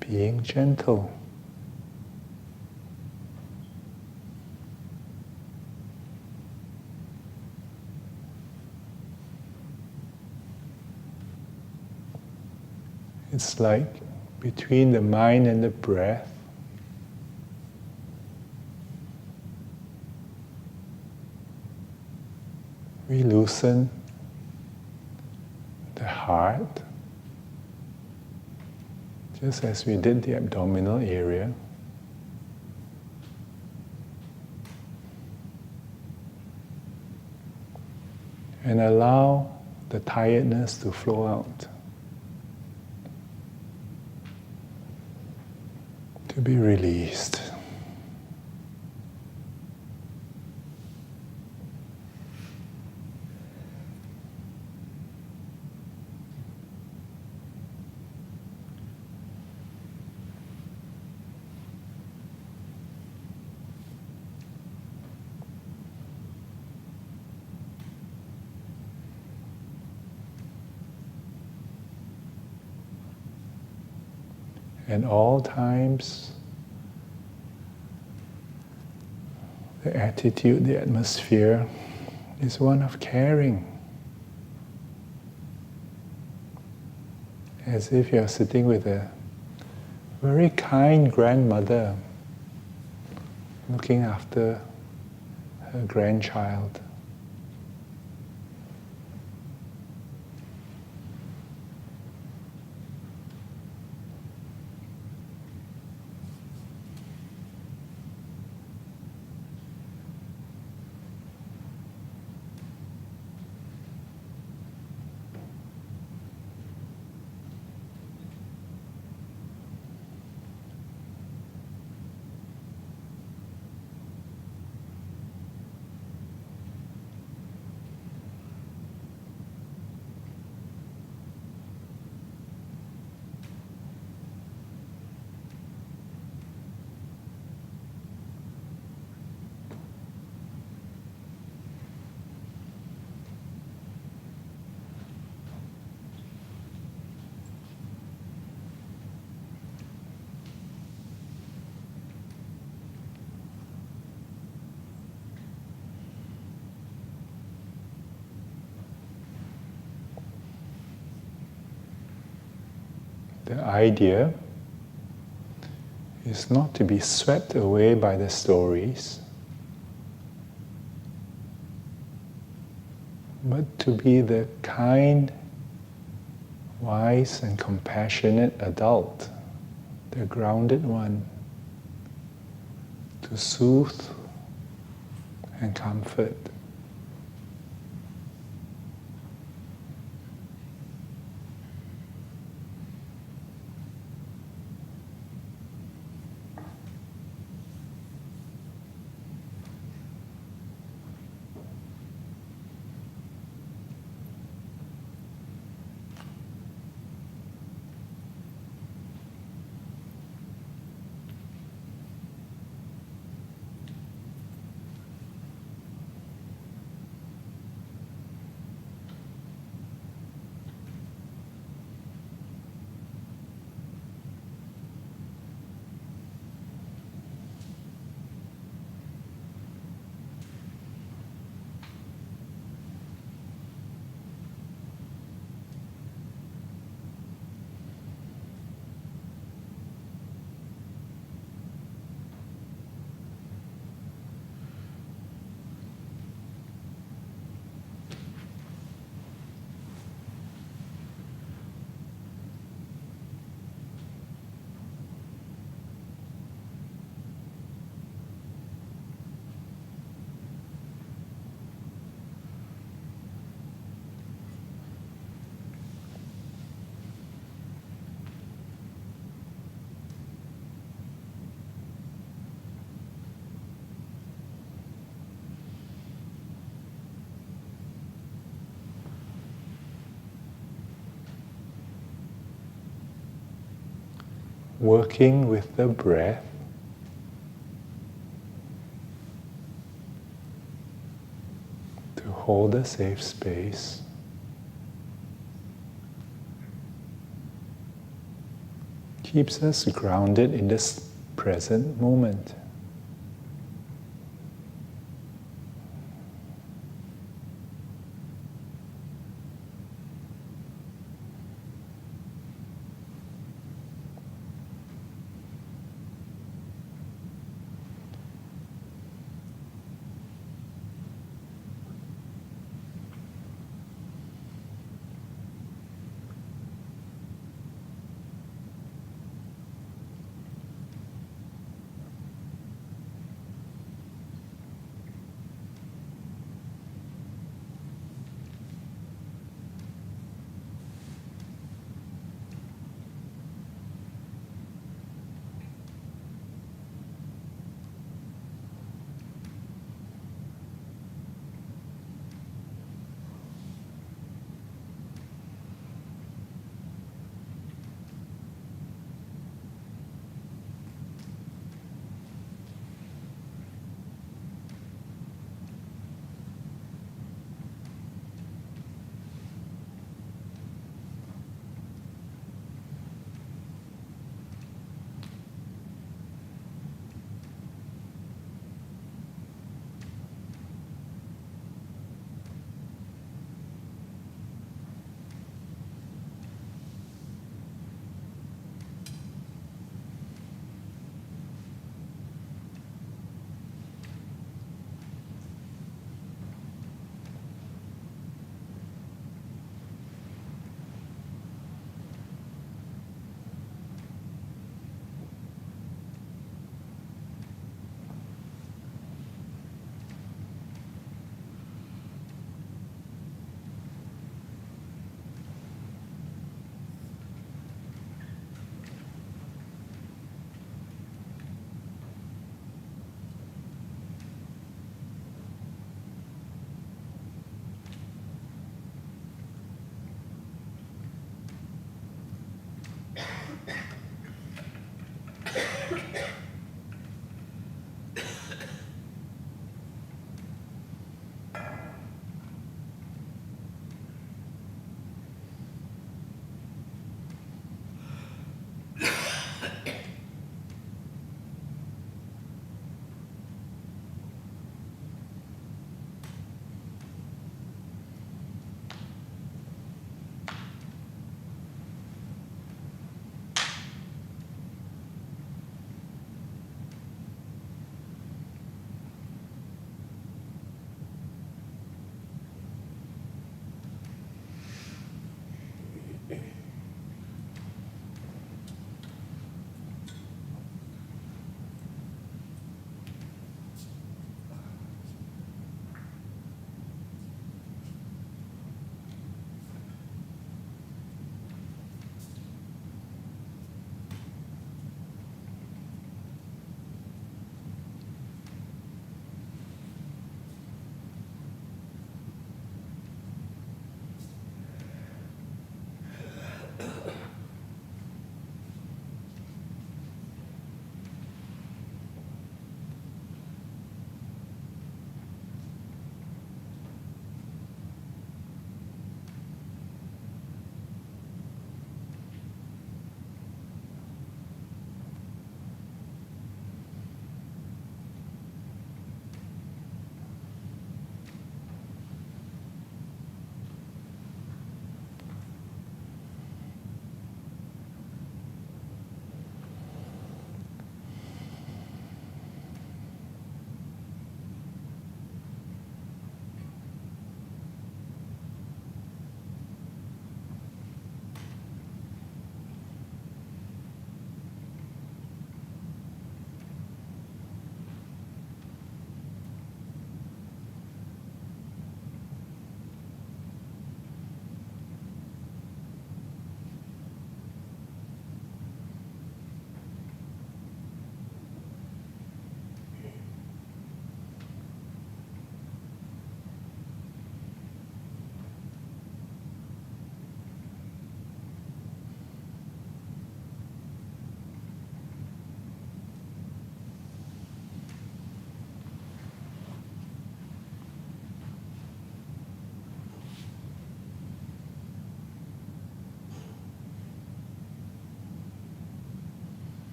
being gentle, it's like between the mind and the breath, we loosen the heart, just as we did the abdominal area. And allow the tiredness to flow out, to be released. At all times, the attitude, the atmosphere is one of caring. As if you're sitting with a very kind grandmother looking after her grandchild. The idea is not to be swept away by the stories, but to be the kind, wise and compassionate adult, the grounded one, to soothe and comfort. Working with the breath, to hold a safe space, keeps us grounded in this present moment.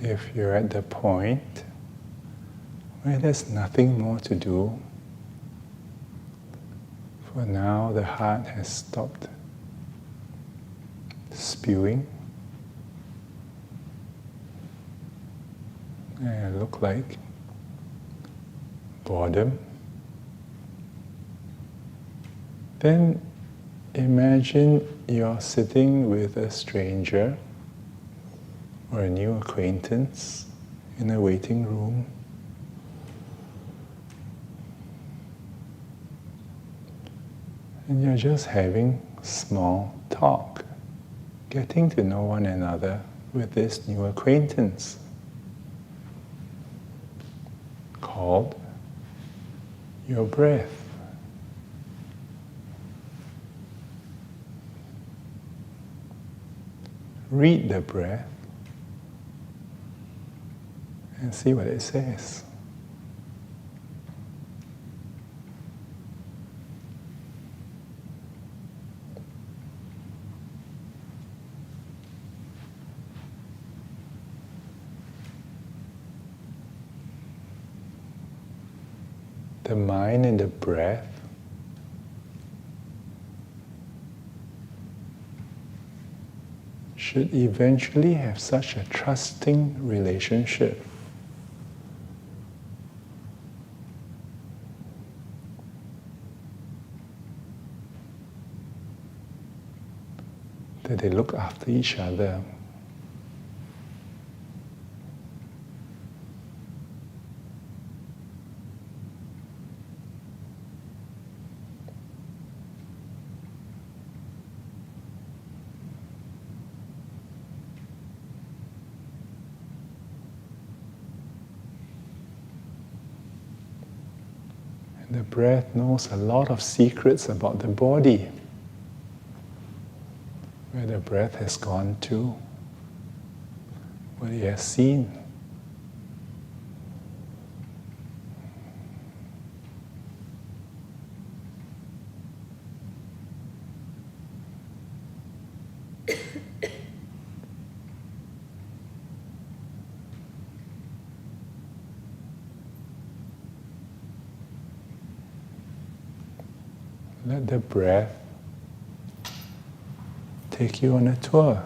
If you're at the point where there's nothing more to do, for now the heart has stopped spewing, and it looks like boredom, then imagine you're sitting with a stranger or a new acquaintance in a waiting room. And you're just having small talk, getting to know one another with this new acquaintance, called your breath. Read the breath and see what it says. The mind and the breath should eventually have such a trusting relationship that they look after each other. The breath knows a lot of secrets about the body, where the breath has gone to, what it has seen. Let the breath take you on a tour.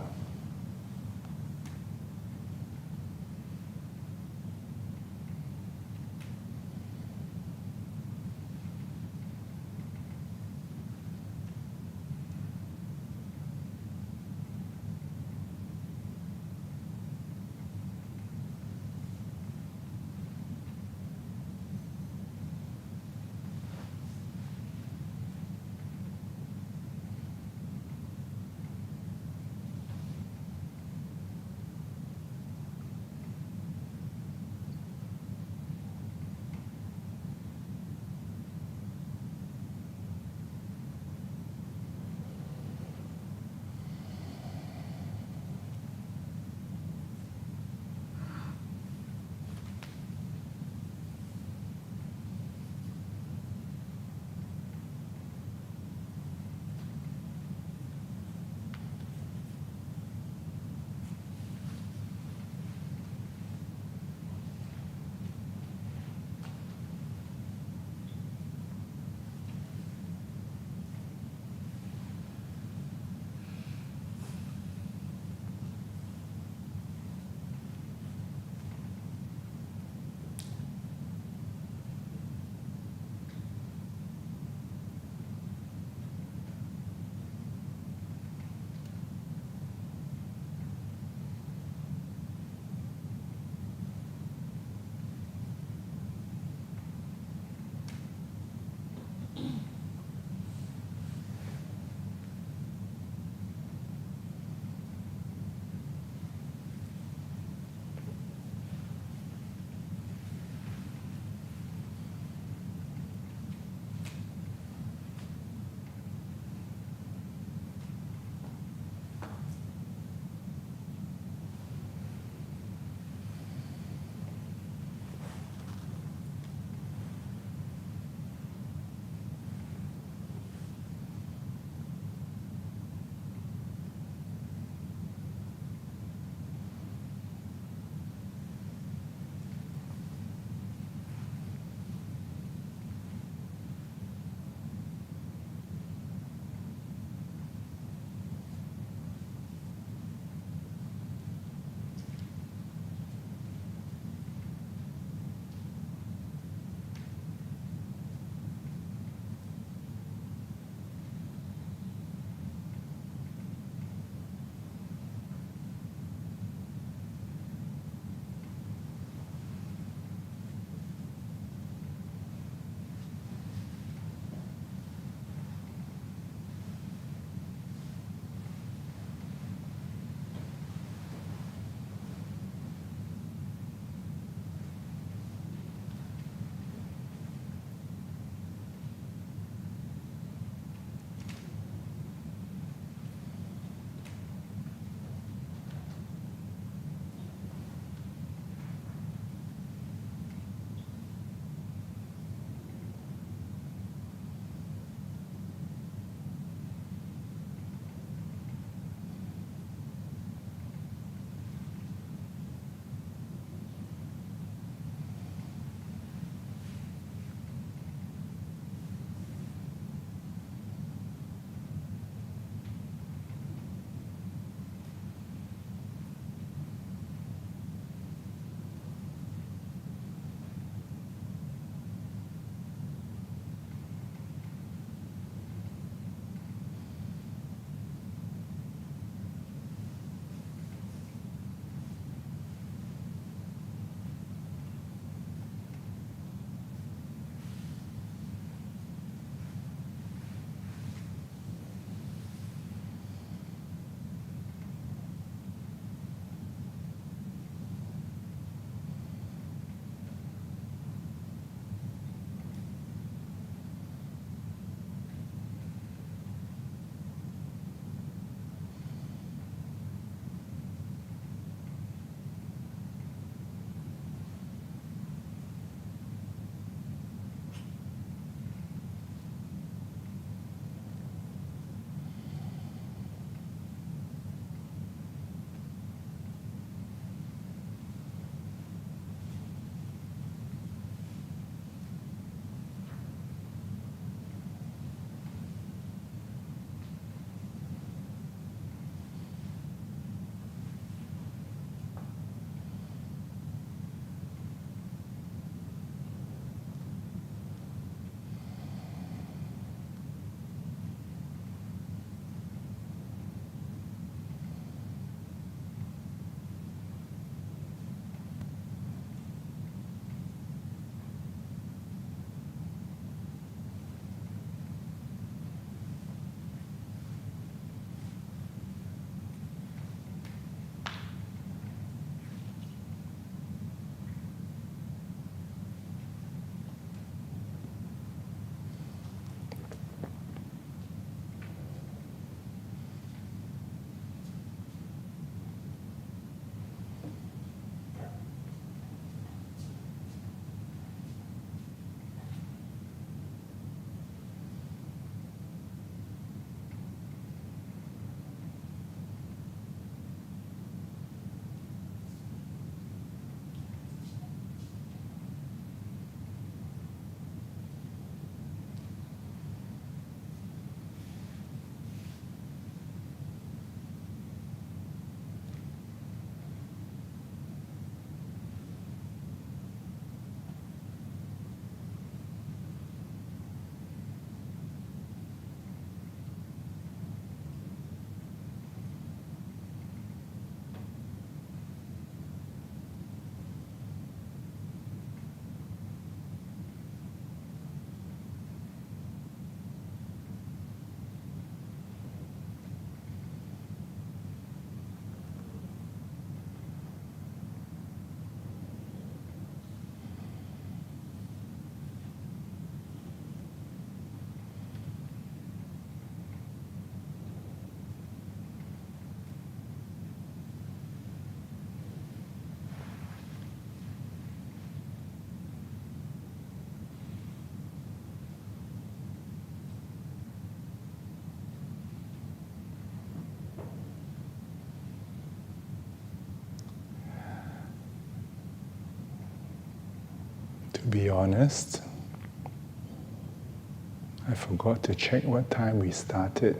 be honest, I forgot to check what time we started.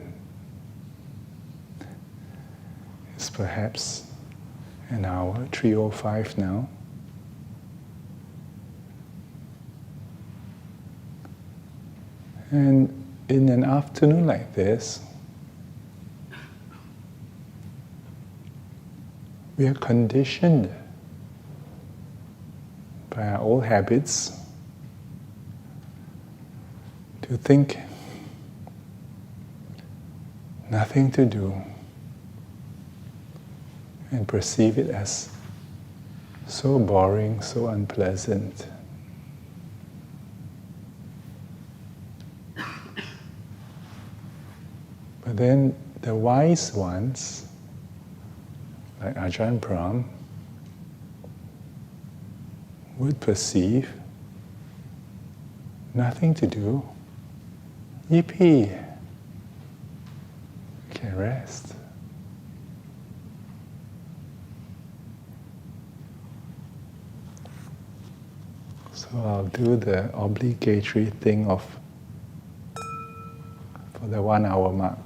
It's perhaps an hour, 3:05 now. And in an afternoon like this, we are conditioned by our old habits to think nothing to do and perceive it as so boring, so unpleasant. But then the wise ones, like Ajahn Brahm, would perceive nothing to do. Yippee! Can rest. So I'll do the obligatory thing for the 1 hour mark.